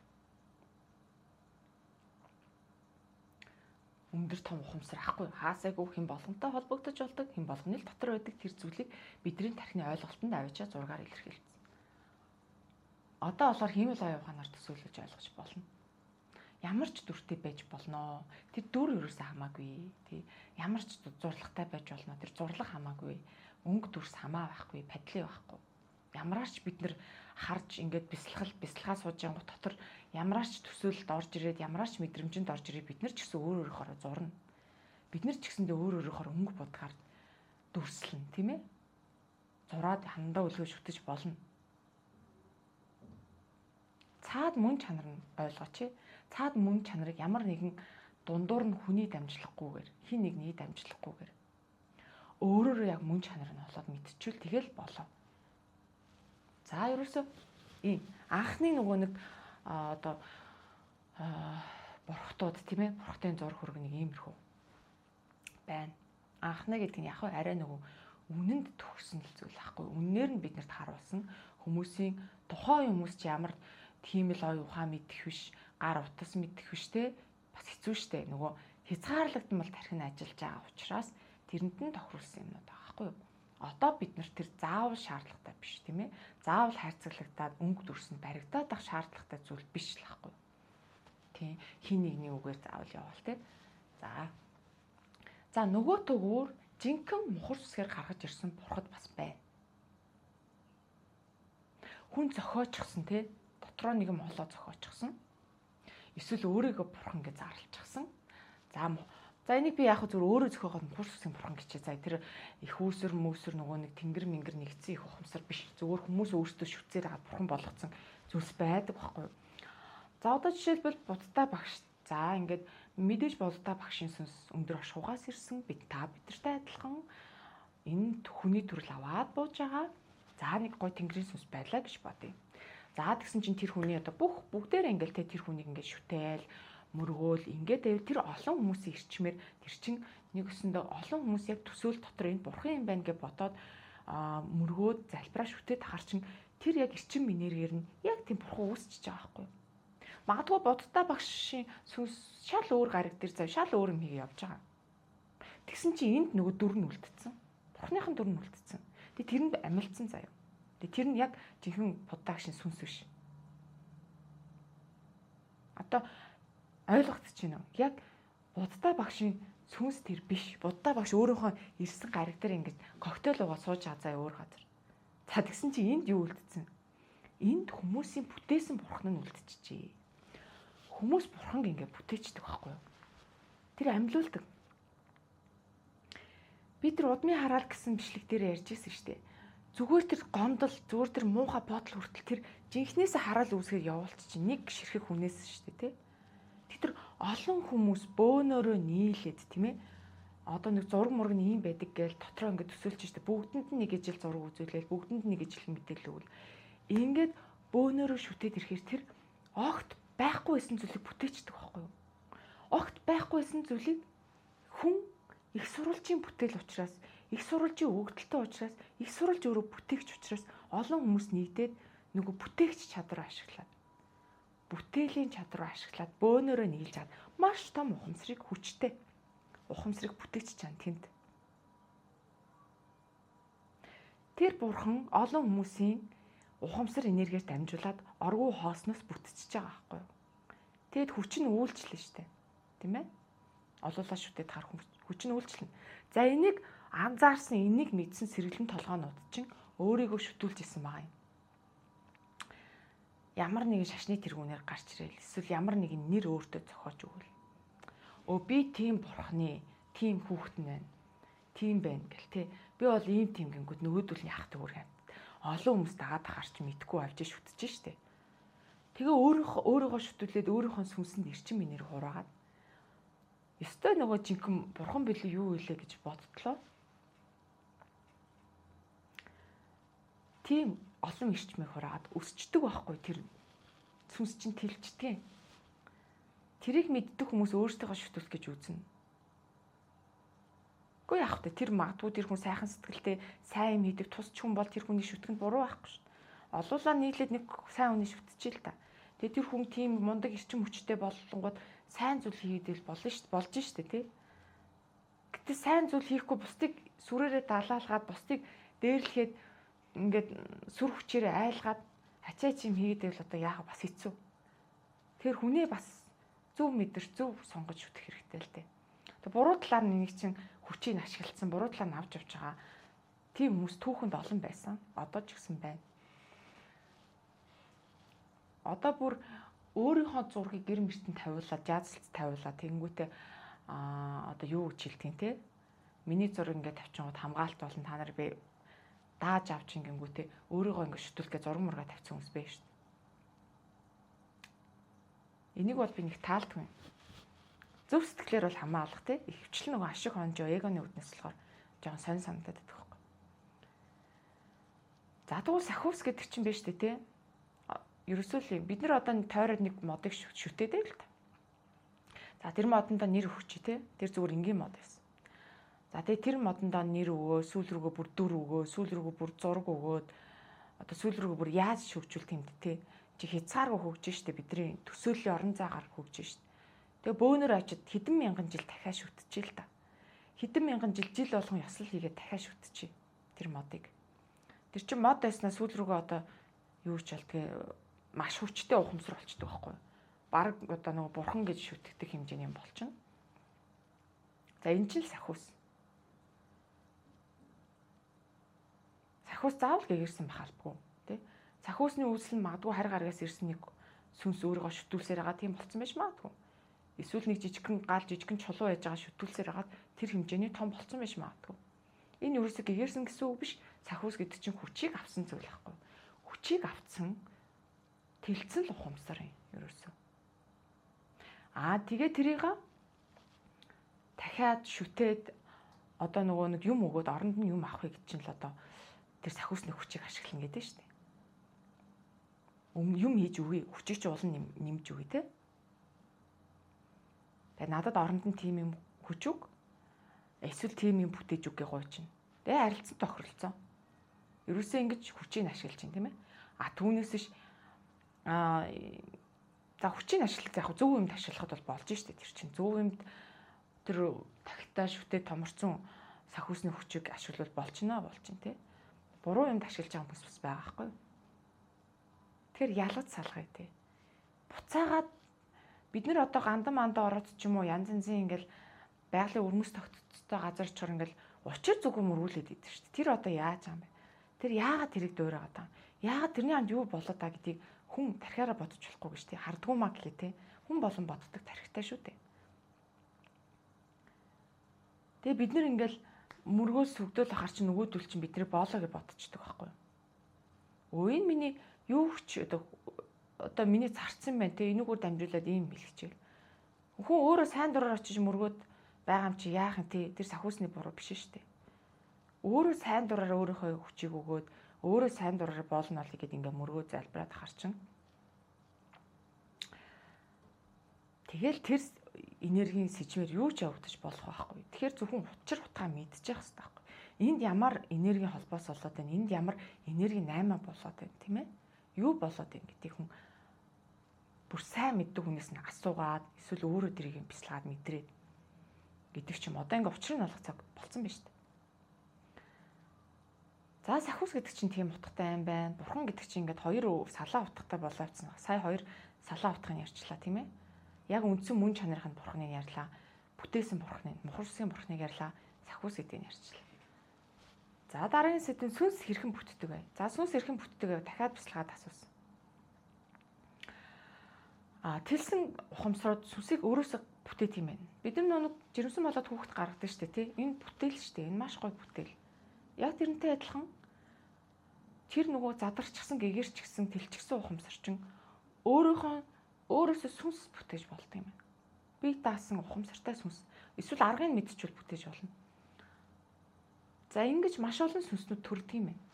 Өндөр том ухамсар ахгүй хаасайгүй хэн болгонтой холбогдож болдог хэн болгоны л дотор байдаг тэр зүйлийг бидний тархины ойлголтод авчиа зургаар илэрхийлсэн. Одоо болохоор хиймэл оюуханаар төсөөлөж ойлгож болно. Ямар ч дүртэй байж болно. Тэр дүр ерөөсөө хамаагүй. Тий. Ямар ч зурлагтай байж болно. Тэр зурлаг хамаагүй. Өнгө дүрс хамаа байхгүй, падлын байхгүй. Ямарч бид нар харж ингээд бясалгаа сууж байгаа дотор ямарч төсөөлөлд орж ирээд ямарч мэдрэмжинд орж ирээд бид нар ч гэсэн өөр өөрөөр зурна. Бид нар ч гэсэндээ өөр өөрөөр өнгө бодгаар дүрслэн, тийм ээ? Зураад хандаа үлгэж шүтэж болно. Цаад мөн чанар нь ойлгооч. Цаад мөн чанарыг ямар нэгэн дундуур нь хүний дамжлахгүйгээр, хин нэгний дамжлахгүйгээр өөрөөрөө яг мөн чанар нь олоод мэдчихвэл тэгэл болоо. За ерөөсөө ийм анхны нөгөө нэг одоо бурхтууд тийм ээ, бурхтын зураг хөрөг нэг иймэрхүү байна. Анхны гэдэг нь яг хөө арай нөгөө үнэнд төгсөн зүйл байхгүй. Үннээр нь биднэрт харуулсан хүмүүсийн тухайн хүмүүс ч ямар тийм л ой ухаан мэдэх биш, гар утас мэдэх биш те, бас хэцүү шттэ. Нөгөө хязгаарлагдмал тархин ажиллаж байгаа учраас тэрэнд нь тохируулсан юмнууд байгаа байхгүй юу? Одоо бид нар тэр заавал шаардлагатай биш тийм ээ. Заавал хайрцаглагдаад өнгө дүрсэнд баригдаад ах шаардлагатай зүйл биш л байхгүй юу? Тийм хин нэгний үгээр заавал яваал те. За нөгөө төгөөр жинхэнэ мухар сүсгээр гаргаж ирсэн бурхад бас байна. Хүн зохиочихсан те, дотроо нэгэн молоо зохиочихсан. Эсвэл өөрийгөө бурхан гэж зарлчихсан. За энийг би яг зөв өөрөө зохиогоод мухар сүсийн бурхан гэчээ. За тэр их үүсэр мөөсөр нөгөө нэг тэнгэр мингэр нэгдсэн их ухамсар биш. Зөвхөн хүмүүс өөрсдөө шүтсээр хагаад бурхан болгоцсон зүйлс байдаг байхгүй юу? За одоо жишээлбэл буддаа багш. За ингээд мэдээж буддаа багшийн сүнс өндөр ашуугаас ирсэн. Бидэртэй адилхан энэ хүний төрөл аваад бууж байгаа. За нэг гой тэнгэрийн сүнс байлаа гэж бодъё. За тэгсэн чинь тэр хүний одоо бүгдээр ингээл тэр хүнийг ингээд шүтээл, мөргөөл ингээд тэр олон хүмүүсийн ирчмээр тэр чин нэг өсөндөө олон хүмүүс яг төсөөл дотор энэ бурхан юм байна гэж бодоод мөргөөд залбираа шүтээд тахаар чин тэр яг эрчим энергээр нь яг тийм бурхан үүсчихэж байгаа байхгүй юу? Магадгүй буддаа багшийн сүнс шал өөр гариг дээр зав шал өөр юм хийгээ явж байгаа. Тэгсэн чинь энд нөгөө дүр нь үлдсэн. Бурханыхын дүр нь үлдсэн. Тэгээ тэрэнд амилцсан заяа. Тэгээ тэр нь яг жинхэнэ буддаа багшийн сүнс биш. Одоо ойлгогдож байна уу? Яг буддаа багшийн сүнс тэр биш. Буддаа багш өөрийнхөө ирсэн гариг дээр ингэж коктейл уугаад сууж байгаа заяа өөр газар. За тэгсэн чинь энд юу үлдсэн? Энд хүмүүсийн бүтээсэн бурхан нь үлдчихжээ. Хүмүүс бурханг ингэ бүтээчдэг байхгүй юу? Тэр амьлуулдаг. Би тэр удмын хараал гэсэн бичлэг дээр ярьж ирсэн шүү дээ. Зүгээр тэр гомдол, зүгээр тэр муухай бодол хүртэл тэр жинхнээсээ хараал үүсгээр явуулт чинь нэг ширхэг хүнээс шүү дээ, тий. Тэр олон хүмүүс бөөнөрөө нийлээд тийм ээ. Одоо нэг зураг мураг нь ийм байдаг гээл дотроо ингэ төсөөлж штэ. Бүгдэнд нь нэг ижил зураг үзүүлээл, бүгдэнд нь нэг ижил мэдээлэл өгвөл. Ингээд бөөнөрөө шүтээд ирэхээр тэр огт байхгүй байсан зүйлийг бүтээчдэг байхгүй юу? Огт байхгүй байсан зүйлийг хүн их сурвалжийн бүтээл учраас, их сурвалжийн өгдөлтөй учраас, их сурвалж өөрөө бүтээгч учраас олон хүмүүс нийтээд нөгөө бүтээгч чадвар ашиглаад, бүтээлийн чадвар ашиглаад бөөнөрөө нийлж чад маш том ухамсарыг хүчтэй ухамсарыг бүтээгч чана тэнд. Тэр бурхан олон хүмүүсийн ухамсар энергиээр дамжуулаад оргуу хоосноос бүтчихэж байгаа байхгүй юу? Тэгэд хүч нь үйлчлэн штэ. Тийм ээ? Олуулаа шүтээд хар хүч нь үйлчлэн. За энийг анзаарсан, энийг мэдсэн сэргэлэн толгоонууд чинь өөрийгөө шүтүүлж исэн байгаа юм. Ямар нэгэн шашны тэргүүнээр гарч ирэл эсвэл ямар нэгэн нэр өөртөө зохиож өгвөл. Би тийм бурхны, тийм хүүхэд нь байна. Тийм байна гэл те. Би бол ийм тийм гингүүд нөгөөдөл яах төгөр юм. Олон хүмүүс дагаад тахаарч мэдгүй авч шүтэж штэ. Тэгээ өөрийгөө шүтүүлээд өөрийнхөө сүнсэнд эрчим энерги хураагаад ёстой нөгөө жинхэнэ бурхан билүү юу илээ гэж боддлоо. Тийм олон эрчмийг хураагаад өсчдөг байхгүй тэр сүнс чинь тэлждэг. Тэрийг мэддэг хүмүүс өөрсдөө шүтүүлэх гэж үзнэ. Үгүй яах вэ? Тэр магадгүй тэр хүн сайхан сэтгэлтэй, сайн юм хийдэг тусч хүн бол тэр хүний шүтгэнд буруу байхгүй шүү. Олуулаа нийлээд нэг сайн хүний шүтчихээ л та. Тэгээ тэр хүн тийм мундаг эрчим хүчтэй болонгууд сайн зүйл хийдэл болно шүү, болж штэ тий. Гэтэ сайн зүйл хийхгүй бусдыг сүрээрээ далаалгаад бусдыг дээрлэхэд ингээд сүр хүчээрээ айлгаад хачаач юм хийдэл одоо яах бас хэцүү. Тэр хүнээ бас зөв мэдэр зөв сонгож шүтэх хэрэгтэй л дээ. Тэг буруу талаар нэг чинь хүчийг ашигласан, буруу талаар нь авч явж байгаа. Тийм хүмүүс түүхэнд олон байсан. Одоо ч гэсэн байна. Одоо бүр өөрийнхөө зургийг гэр мөртөнд тавиулаад, жаазлц тавиулаад тэгэнгүүтээ одоо юу гэж хэлдэг те? Миний зураг ингээд тавьчихгод хамгаалт болон та нар би дааж авч ингэнгүүтээ өөрийгөө ингээд шүтүүлгээ зураг мургаа тавьсан хүмүүс байна шүү дээ. Энийг бол би нэг таалдгүй юм. Зөв сэтгэлээр бол хамаа алга те. Ихэвчлэн нөгөө ашиг хонжоо эгоны үднэс болохоор жоохон сонь санагдаад байдаг байхгүй. За тэгвэл сахиус гэдэг чинь биш үү те? Ерөөсөө л бид нар одоо тойроод нэг модыг шүтээдэг л та. За тэр модондоо нэр өгч те. Тэр зүгээр энгийн мод байсан. За тэгээ тэр модондоо нэр өгөө, сүүл рүүгээ бүр дүр өгөө, сүүл рүүгээ бүр зураг өгөөд одоо сүүл рүүгээ бүр яаж шүгжүүл тэмд те. Чи хязгааргүй хөгжиж штэ бидний төсөөллийн орон зайгаар хөгжиж штэ. Тэгээ бөөнөр очид хэдэн мянган жил дахиад шүтчихээ л та. Хэдэн мянган жил болгон ёслол хийгээд дахиад шүтчихээ тэр модыг. Тэр чин мод байснаа сүүл рүүгээ одоо юу ч болдгийг маш хүчтэй ухамсар болчдөг байхгүй юу? Бараг одоо нөгөө бурхан гэж шүтгдэг хэмжээний юм болчихно. За энэ чинь сахиус. Сахиус заавал гэгэрсэн байх албагүй тий. Сахиусны үүсэл нь магадгүй харь гаргаас ирсэн нэг сүнс өөрийгөө шүтүүлсээр байгаа тийм болцсон байж магадгүй. Эсвэл нэг жижигхэн чулуу яаж байгаа шүтүүлсээр хагаад тэр хэмжээний том болцсон байж магадгүй. Энэ юусыг гэгэрсэн гэсэн үг биш. Сахиус гэдэг чинь хүчийг авсан зүйл байхгүй. Хүчийг авцсан тэлцэн л ухамсар юм ерөөсөө. Тэгээ тэрийг дахиад шүтээд одоо нөгөө нэг юм өгөөд оронд нь юм авахыг гэж чинь л одоо тэр сахиусны хүчийг ашиглана гэдэг нь шүү дээ. Юм хийж өгье, хүчийг ч улан нэмж өгье те. Тэгээ надад оронд нь тийм юм хүч өг. Эсвэл тийм юм бүтээж үгээ гой чинь. Тэгээ харилцан тохиролцоо. Ерөөсөө ингэж хүчийг ашиглаж чинь тийм ээ. Түүнээс ш за хүчийг ашиглаж яг зөв юмд ашиглахад бол болж штэ тэр чинь. Зөв юмд тэр тагтаа шүтээ томорцсон сахиусны хүчийг ашиглавал болж байна тий. Буруу юмд ашиглаж байгаа хүмүүс бас байгаа байхгүй юу? Тэгэхээр ялгаж салгая тий. Буцаагаад бид нар одоо гандан мандаа ороод ч юм уу янз янзын ингээл байгалийн өрмөс тогтцтой газар чор ингээл учир зүгөө мөрүүлээд идэв шүү дээ. Тэр одоо яаж байгаа юм бэ? Тэр яагаад тэрийг дуурайгаад байгаа юм? Яагаад тэрний анд юу болоод байгаа гэдгийг хүн тархиараа бодож болохгүй гэж тий. Хардгуу маа гэхээ тий. Хүн болон боддог тархитай шүү дээ. Тэгээ бид нар ингээл мөргөөс сүгдөөл ахаар чи нөгөөдөл чинь бидний боолоо гэж бодчихдог байхгүй юу? Өө энэ миний юу хүч одоо миний зарцсан байна те энүүгээр дамжуулаад ийм бэлгчээл. Хүн өөрөө сайн дураар очиж мөргөөд байгаа юм чи яах юм те тэр сахиусны буруу биш шүү дээ. Өөрөө сайн дураар өөрийнхөө хүчийг өгөөд өөрөө сайн дураар боолно олё гэд ингээ мөргөө залбираад ахаар чин. Тэгэл тэр энергийн сэжмээр юу ч явагдаж болох байхгүй. Тэгэхээр зөвхөн учир утгаа мэдчих хэрэгтэй байхгүй. Энд ямар энергийн холбоос болоод байна? Энд ямар энерги 8 болоод байна, тийм ээ? Юу болоод байна гэдгийг хүн бүр сайн мэддэг хүнээс нь асуугаад эсвэл өөрөө тэрийг бяцлагаад мэдрээд гэдэг ч юм. Одоо ингээ учрыг нь олох цаг болцсон байна шүү дээ. За сахиус гэдэг чинь тийм утгатай юм байна. Бурхан гэдэг чинь ингээд хоёр салаа утгатай болоовцсон. Сая хоёр салаа утгыг ярьчлаа, тийм ээ? Яг үндсэн мөн чанарын бурхныг ярьлаа. Бүтээсэн бурхныг, мухарсан бурхныг ярьлаа. Сахиус гэдгийг ярьчлаа. За дараагийн сэдв сүнс хэрхэн бүтдэг вэ? За сүнс хэрхэн бүтдэг вэ? Дахиад бяцлагаад асуусан. Тэлсэн ухамсарууд сүнсийг өөрөөсөө бүтээт юм байна. Бид нар нэг жирэмсэн болоод хүүхэд гаргадаг шүү дээ, тий? Энэ бүтээл шүү дээ. Энэ маш гоё бүтээл. Яг тэрнтэй адилхан тэр нөгөө задарчсан, гэгэрчсэн, тэлчихсэн ухамсар чинь өөрөөсөө сүнс бүтээж болдог юм байна. Бие даасан ухамсартай сүнс. Эсвэл аргыг мэдчихвэл бүтээж болно. За ингэж маш олон сүнснүүд төрдөг юм байна.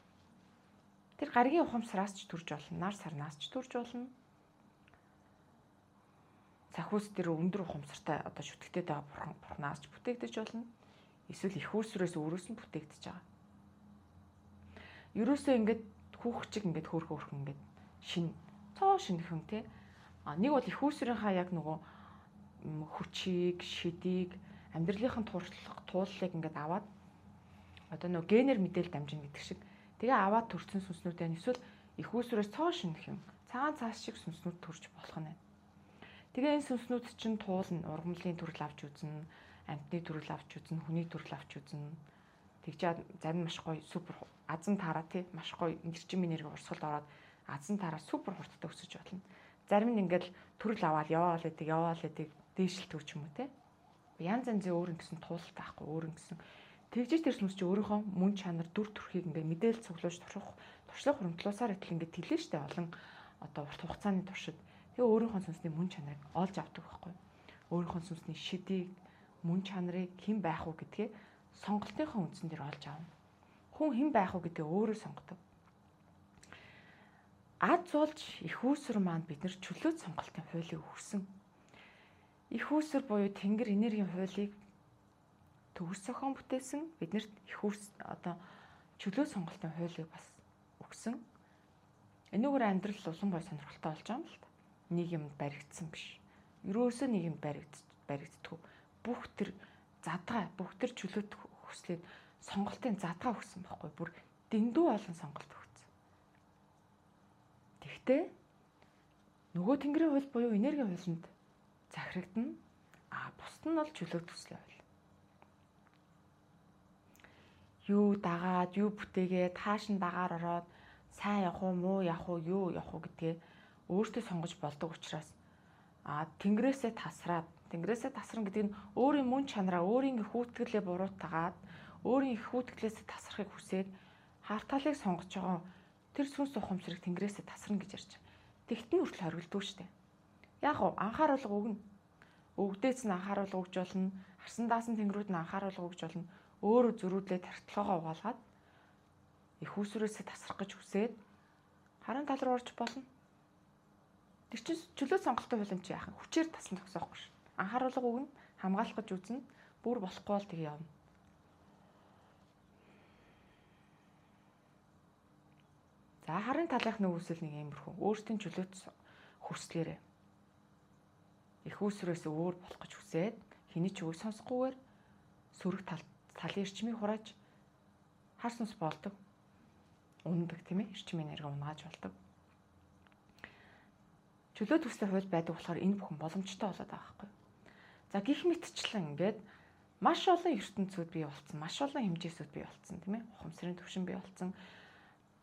Тэр гаригийн ухамсараас ч төрж болно, нар сарнаас ч төрж болно. Сахиус тэр өндөр ухамсартай одоо шүтгтэй байгаа бурхнаас ч бүтээгдэж болно. Эсвэл их үүсвэрээс өөрөөс нь бүтээгдэж байгаа. Ерөөсөө ингээд хүүхчиг ингээд хөөрхөн ингээд цоо шинхэн тий. Нэг бол их үүсвэрийнхаа яг нөгөө хүчийг, шидийг, амьдралынхаа тууллыг ингээд аваад одоо нөгөө генер мэдээлэл дамжина гэдэг шиг тэгээ аваад төрсэн сүнснүүд байна. Эсвэл их үүсвэрээс цоо шинхэн цагаан цаас шиг сүнснүүд төрж болох нь байна. Тэгээ энэ сүнснүүд чинь туулна, ургамлын төрөл авч үзнэ, амьтны төрөл авч үзнэ, хүний төрөл авч үзнэ. Тэгж зарим маш гоё супер азан таараа тий маш гоё эрчим энерги урсгалд ороод азан таараа супер хурдтай өсөж болно. Зарим нь ингээл төрөл аваад яваал гэдэг дээшил төвч юм уу тий. Янз янзын өөр ингэсэн туулалт байхгүй өөр ингэсэн. Тэгжиж тэр сүнс чи өөрийнхөө мөн чанар дүр төрхийг ингээ мэдээлэл цуглуулж туршлага хуримтлуусаар итэл ингээ тэлнэ штэ олон одоо урт хугацааны туршид. Тэгээ өөрийнхөө сүнсний мөн чанарыг олж авдаг байхгүй. Өөрийнхөө сүнсний шидийг, мөн чанарыг хэн байх уу гэдгээ сонголтынхаа үндсэн дээр олж авна. Хүн хэн байх вэ гэдэг өөрөө сонгодог. Ад зулж их үүсвэр маань биднэр чөлөөт сонголтын хуулийг өгсөн. Их үүсвэр буюу тэнгэр энергийн хуулийг төгс зохион бүтээсэн, биднэрт их чөлөөт сонголтын хуулийг бас өгсөн. Энэгээр амьдрал улам бай сонирхолтой болж байгаа юм л та. Нэг юмд баригдсан биш. Ерөөсөө нэг юмд баригддаггүй. Бүх тэр чөлөөт хүслийг сонголтын задгаа өгсөн байхгүй. Бүр дэндүү олон сонголт өгсөн. Тэгвэл нөгөө тэнгэрийн хууль буюу энергийн хуулинд захирагдана. Бусд нь бол чөлөөт хүслийн хууль. Юу дагаад, юу бүтээгээд, хааш нь дагаар ороод сайн явах уу, муу явах уу, юу явах уу гэдгээ өөртөө сонгож болдог учраас тэнгэрээсээ тасрана гэдэг нь өөрийн мөн чанараа, өөрийн их хүүтгэлээ буруутагаад, өөрийн их хүүтгэлээс тасрахыг хүсээд хаарталыг сонгож байгаа тэр сүнс ухамсарыг тэнгэрээсээ тасрна гэж ярьж байгаа. Тэгт нь хүртэл хоригддаг шүү дээ. Яг уу анхааруулга өгнө. Өвгдөөс нь анхааруулга өгж болно, харсан даасан тэнгэрүүд нь анхааруулга өгж болно. Өөрөө зөрүүдлээ тархитлогоо угаалгаад их үүсвэрээсээ тасрах гэж хүсээд харин тал руу орж болно. Тэр чинь чөлөө сонголтын хууль чи яах вэ? Хүчээр таслан зогсоохгүй ш. Анхааруулга өгнө, хамгаалах гэж үзнэ, бүр болохгүй бол тэг явна. За харин талынх нь үүсэл нэг иймэрхүү. Өөртөө чөлөөт хүслээрээ их үүсвэрээсээ өөр болох гэж хүсээд хэний ч үгийг сонсохгүйгээр сөрөг талын эрчмийг хурааж хар сүнс болдог. Ундаг тийм ээ, эрчмийн энерги унгааж болдог. Чөлөөт хүслийн хууль байдаг болохоор энэ бүхэн боломжтой болоод байгаа байхгүй. За гих мэтчлэн ингээд маш олон ертөнцүүд бий болсон, маш олон хэмжээсүүд бий болсон тийм ээ. Ухамсарын төвшин бий болсон.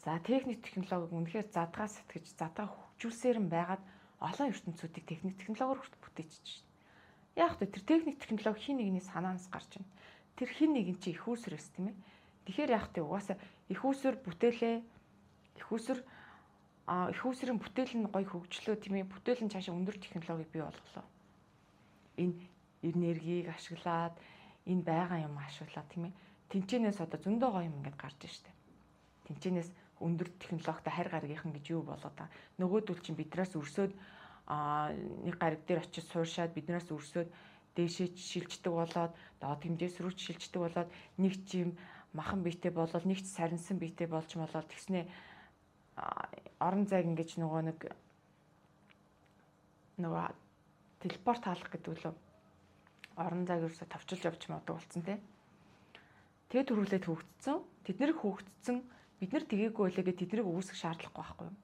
За техник технологиг үнэхээр задгаа сэтгэж, задгаа хөгжүүлсээр нь байгаад олон ертөнцүүдийг техник технологиор бүтээчихэж байна. Яг тэр техник технологи хин нэгний санаанаас гарч байна. Тэр хин нэгэн чи их үүсвэрээс тийм ээ. Тэгэхээр яг тэ угаасаа их үүсвэр бүтээлээ, их үүсвэрийн бүтээл нь гоё хөгжлөө тийм ээ. Бүтээл нь цаашаа өндөр технологиг бий болголоо. Энэ энергийг ашиглаад, энэ байгаа юм ашиглаад тийм ээ. Тэнцэнээс одоо зөндөө гоё юм ингээд гарч штэ. Тэнцэнээс өндөр технологитой харь гаргийнхан гэж юу болоо та. Нөгөөдөл чинь биднээс өрсөөд нэг гариг дээр очиж сууршаад биднээс өрсөөд дээшээ шилждэг болоод доод хэмжээс рүү шилждэг болоод нэг чим махан биетэй болол нэг ч сарнсан биетэй болж болоод тэгснээ орон зайг ингэж нөгөө телепорт хаалах гэдэг лөө орон зайг ерөөсө товчилж явж модог болсон тий. Тэгээд төрүүлээд хөөгдсөн. Тэднэр хөөгдсөн бид нар тгээгүй байлээгээ тэднийг үүсгэх шаардлагагүй байхгүй юу?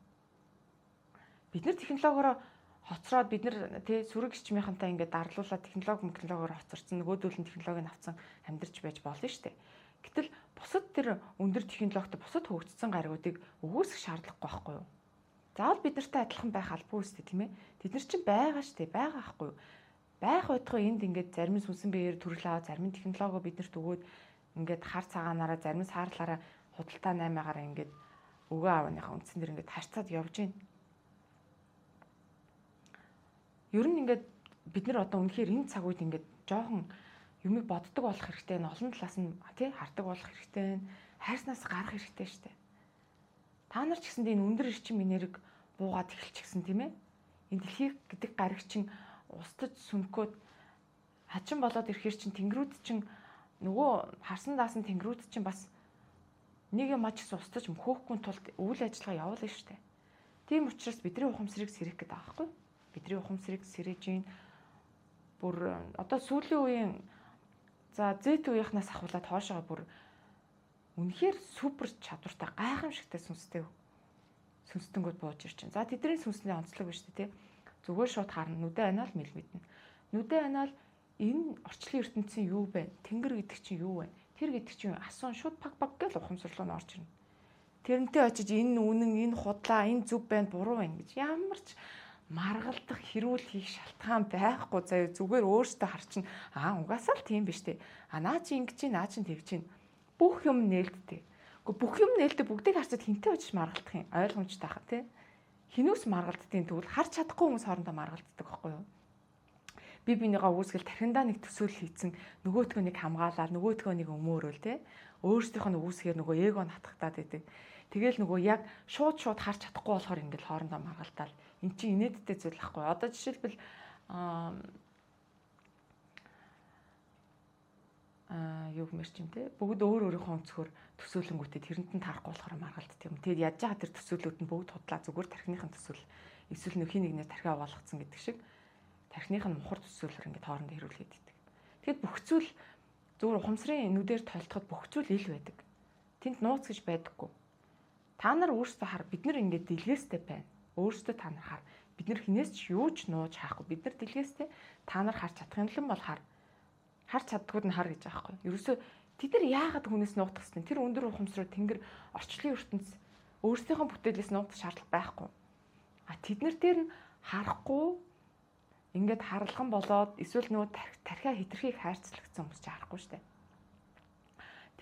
Бид нар технологиороо хоцроод бид нар тий сүрэг гисчмийнхантай ингээд дарлуулаад технологиор хоцорсон нөгөөдөл нь технологиг авсан амьдарч байж болно шүү дээ. Гэтэл бусад тэр өндөр технологитой бусад хөгжсөн гаригуудыг өгөөсөх шаардлагагүй байхгүй юу? Заавал бид нартай адилхан байх албагүй шүү дээ тийм ээ. Тэд нар чинь байгаа шүү дээ, байгаа байхгүй юу? Байх байтугай энд ингээд зарим нь сүнсэн биеэр төрлөө, зарим нь технологи биднэрт өгөөд ингээд хар цагаанаараа зарим нь саарлаараа худалдаа 8-аагаар ингээд өгөө аавныхаа үндсэн дээр ингээд харьцаад явж байна. Ер нь ингээд бид нар одоо үнэхээр энэ цаг үед ингээд жоохон юмыг боддог болох хэрэгтэй нь олон талаас нь тий хардаг болох хэрэгтэй нь хайрснаас гарах хэрэгтэй шүү дээ. Та нар ч гэсэндээ энэ өндөр эрчим энерги буугаад эхэлчихсэн тийм ээ. Энэ дэлхийг гэдэг гариг чинь устж сүнхгөөд хачин болоод ирэхэр чинь тэнгэрүүд чинь нөгөө харсан даасан тэнгэрүүд чинь бас нэг юм ач гэсэн устж мөхөхгүй тулд үйл ажиллагаа явуулна шүү дээ. Тийм учраас бидний ухамсарыг сэрэх гэдэг аахгүй. Бидний ухамсарыг сэрэж гин бүр одоо сүүлийн үеийн за Z үеийнхнаас ахуулаад хоошоо бүр үнэхээр супер чадвартай гайхамшигтай сүнстэнгүүд бууж ирж байна. За тэдний сүнсний онцлог биш үү те. Зүгээр шууд харна нүдэ анаал мэл мэднэ. Нүдэ анаал энэ орчлын ертөнцийн юу вэ? Тэнгэр гэдэг чинь юу вэ? Тэр гэдэг чинь асуун шууд паг гэж ухамсарлуу нь орж ирнэ. Тэрнтэй очиж энэ үнэн, энэ худлаа, энэ зөв байна, буруу байна гэж ямар ч маргалдах, хэрүүл хийх шалтгаан байхгүй. Заяа зүгээр өөртөө харчин угаасаа л тийм биш те. Наа чи ингэж чинь, наа чин тэгж чинь. Бүх юм нээлттэй. Гэхдээ бүх юм нээлттэй бүгдийг харцад хинтээ очиж маргалдах юм. Ойлгомжтой хаа те. Хинүүс маргалддгийн тэгвэл харж чадахгүй хүмүүс хоорондоо маргалддаг байхгүй юу? би бинийгаа үүсгэл тархиндаа нэг төсөөлөл хийцэн нөгөөтгөө нэг хамгаалаад нөгөөтгөө нэг өмөөрөөл те өөрсдийнх нь үүсгээр нөгөө эго натгатаад байдаг. Тэгэл нөгөө яг шууд харж чадахгүй болохоор ингээл хоорондоо маргалдаал. Эн чинь инээдтэй зүйл ахгүй. Одоо жишээлбэл юу гэмэр чинь те бүгд өөр өөрийнхөө өнцгөр төсөөлөнгүүтээ тэрэнд нь таарахгүй болохоор маргалддаг юм. Тэгэд яаж байгаа тэр төсөөллүүд нь бүгд худлаа зүгээр тархиныхын төсөөл эсвэл нөхий нэгнээ тархиа угаалгацсан гэдэг шиг тархиных нь мухар төсөөлөөр ингээд хоорондоо хэрүүлээд идэг. Тэгэд бүх зүйл зүгээр ухамсарын нүдээр тойлтоход бүх зүйл ил байдаг. Тэнд нууц гэж байдаггүй. Та нар өөрсдөө хар бид нар ингээд дэлгээстэй байна. Өөрсдөө та нар хар. Бид нар хинээс ч юу ч нууж хаахгүй. Бид нар дэлгээстэй та нар харж чадах юм бол хар. Харж чаддгууд нь хар гэж байгаа байхгүй. Ерөөсөө тэд нар яагаад хүнээс нуугдах гэсэн тэр өндөр ухамсаруу тэнгэр орчлын ертөнц өөрсдийнхөө бүтээлээс нуугдах шаардлага байхгүй. Тэд нар тэр нь харахгүй ингээд харалхан болоод эсвэл нөгөө тархиа хитрхийг хайрцлагдсан хүмүүс ч харахгүй штэ.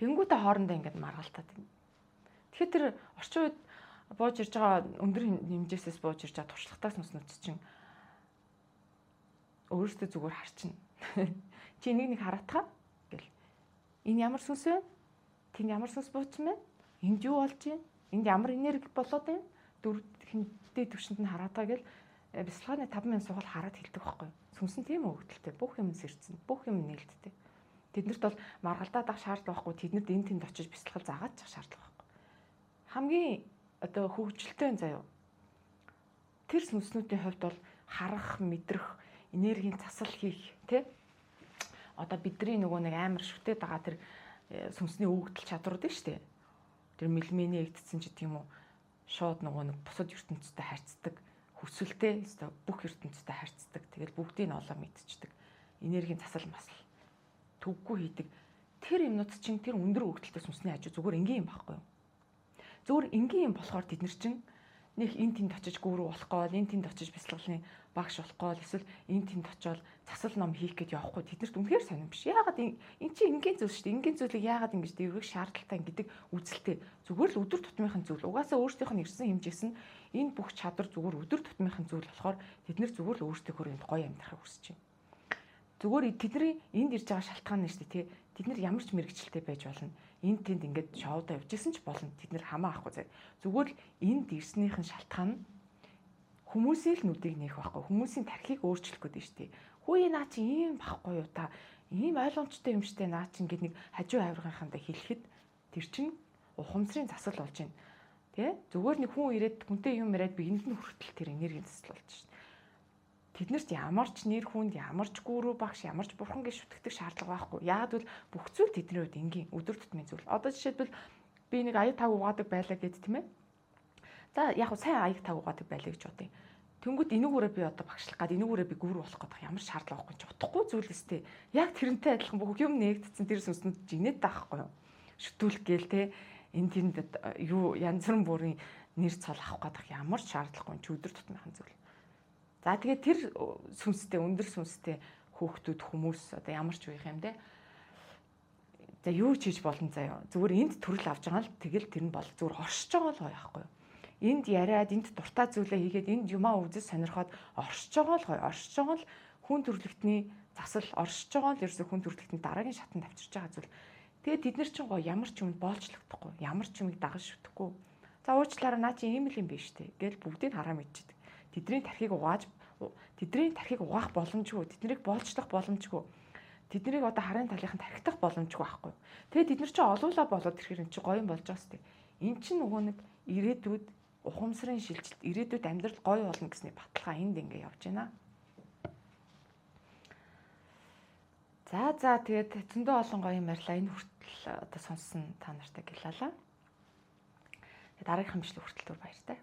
Тэнгүүтээ хоорондоо ингээд маргалтаад байна. Тэгэхээр тэр орчин үед бууж ирж байгаа өндөр хэмжээсээс бууж ирж байгаа туршлагатаас нүц чинь өөрөөсөө зүгээр харчихна. Чи нэг хараатгаа гэл. Энэ ямар сүнс вэ? Тэнд ямар сүнс бууцсан бэ? Энд юу болж байна? Энд ямар энерги болоод байна? Дөрөв хинтээ төвшөнд нь хараатгаа гэл бяцлагааны 5 минут суугаад хараад хэлдэг байхгүй. Сүнс нь тийм өгдөлтэй. Бүх юм сэрцэн. Бүх юм нээлттэй. Тэднэрт бол маргалдаад ах шаардлага байхгүй. Тэднэрт энэ тэнд очиж бяцлал заагаад чих шаардлага байхгүй. Хамгийн одоо хөгжилтэй заяа. Тэр сүнснүүдийн хувьд бол харах, мэдрэх, энергийн засал хийх, тэ? Одоо бидний нөгөө нэг амар шүтээд байгаа тэр сүнсний өгдөл чадварууд нь шүү дээ. Тэр мэлмэний эгдсэн ч гэдэг юм уу? Шууд нөгөө нэг бусад ертөнцтэй харьцдаг, хүсэлтэй өстой бүх ертөнцтэй харьцдаг. Тэгэл бүгдийг нь олоо мэдчихдэг. Энергийн засал масал төггүй хийдэг. Тэр юмнууд чинь тэр өндөр өгдөлтэй сүнсний хажуу зүгээр энгийн юм байхгүй юу? Зүгээр энгийн юм болохоор тэд нар чинь нэг энэ тэнд очиж гүүрүү болохгүй, энэ тэнд очиж бяцлаглын багш болохгүй, эсвэл энэ тэнд очиод засал ном хийх гэж явахгүй. Тэднэрт үнэхээр сонирм биш. Яагаад энэ чинь энгийн зүйл шүү дээ. Энгийн зүйлийг яагаад ингэж дэрвэх шаардлагатай гэдэг үзэлтэй. Зүгээр л өдөр тутмынхын зүйл. Угаасаа өөрсдийнх нь ирсэн хэмжээс нь энэ бүх чадвар зүгээр өдөр тутмынхын зүйл болохоор тэд нар зүгээр л өөрсдийнхөө энд гоё амьдрахыг хүсэж байна. Зүгээр тэдний энд ирж байгаа шалтгаан нь шүү дээ, тий. Тэд нар ямар ч мэрэгчлээ байж болно. Энд тэнд ингээд шоудаа явжсэн ч болно. Тэд нар хамаа ахгүй зэ. Зүгээр л энд ирснийхэн шалтгаан нь хүмүүсийн л нүдийг нээх байхгүй. Хүмүүсийн тархийг өөрчлөх гэдэг нь шүү дээ. Хөөе наа чи ийм байхгүй юу та? Ийм ойлгомжтой юм штэ наа чи ингээд нэг хажуу авиргынхандаа хэлэхэд тэр чинь ухамсарын засал болж байна. Тэ? Зүгээр нэг хүн ирээд хүнтэй юм яриад биеинд нь хүртэл тэр энергийн засал болж шүү дээ. Тэднэрт ямар ч нэр хүнд, ямар ч гүрүү багш, ямар ч бурхан гэж шүтгэдэг шаардлага байхгүй. Яагад бол бүх зүйл тэдний хувьд энгийн өдөр тутмын зүйл. Одоо жишээлбэл би нэг аяг таг угаадаг байлаа гэд тийм ээ. За яг сайн аяг таг угаадаг байлаа гэж бодъё. Тэнгүүд энэгүүрээ би одоо багшлах гад энэгүүрээ би гүр болох гэдэг ямар шаардлага байхгүй ч утахгүй зүйл өстэй. Яг тэрнтэй адилхан бүх юм нээгдсэн тэр сүнснүүд жинээд таахгүй юу? Шүтүүлэх гээл те энэ тэнд юу янз бүрийн бүрийн нэр цол авах гэдэг ямар ч шаардлагагүй ч өдөр тутмынхан зүйл. За тэгээд тэр сүнстэй өндөр сүнстэй хүүхдүүд хүмүүс одоо ямар ч үеийнх юм те. За юу ч хийж болно заяа. Зүгээр энд төрөл авч байгаа л тэгэл тэр нь бол зүгээр оршиж байгаа л гоё яахгүй юу? Энд яриад энд дуртай зүйлээ хийгээд энд юмаа үзэж сонирхоод оршиж байгаа л гоё. Оршиж байгаа л хүн төрөлхтний засал оршиж байгаа л ерөөсө хүн төрөлхтний дараагийн шатанд авчирч байгаа зүйл. Тэгээд тэд нар чинь гоё ямар ч юмд боолчлогдохгүй, ямар ч юмыг дагаж шүтгэхгүй. За уучлаарай наа чи ийм л юм биш үү гэж бүгдийг хараа мэдчихдэг. Тэдний тархийг угаах боломжгүй, тэднийг боолчлох боломжгүй. Тэднийг одоо харын талынхан тархитах боломжгүй байхгүй. Тэгээд тэд нар чинь олуулаа болоод ирэхээр эн чинь гоё юм болж байгаа сте. Эн чинь нөгөө нэг ирээдүйд ухамсарын шилжилт, ирээдүйд амьдрал гоё болно гэсний баталгаа энд ингээ явж байна. За тэгээд зөндөө олон гоё юм ярьлаа. Энэ хүртэл одоо сонссон та нартай гэлалаа. Тэгээд дараагийн хэмжлэг хүртэл баяртай.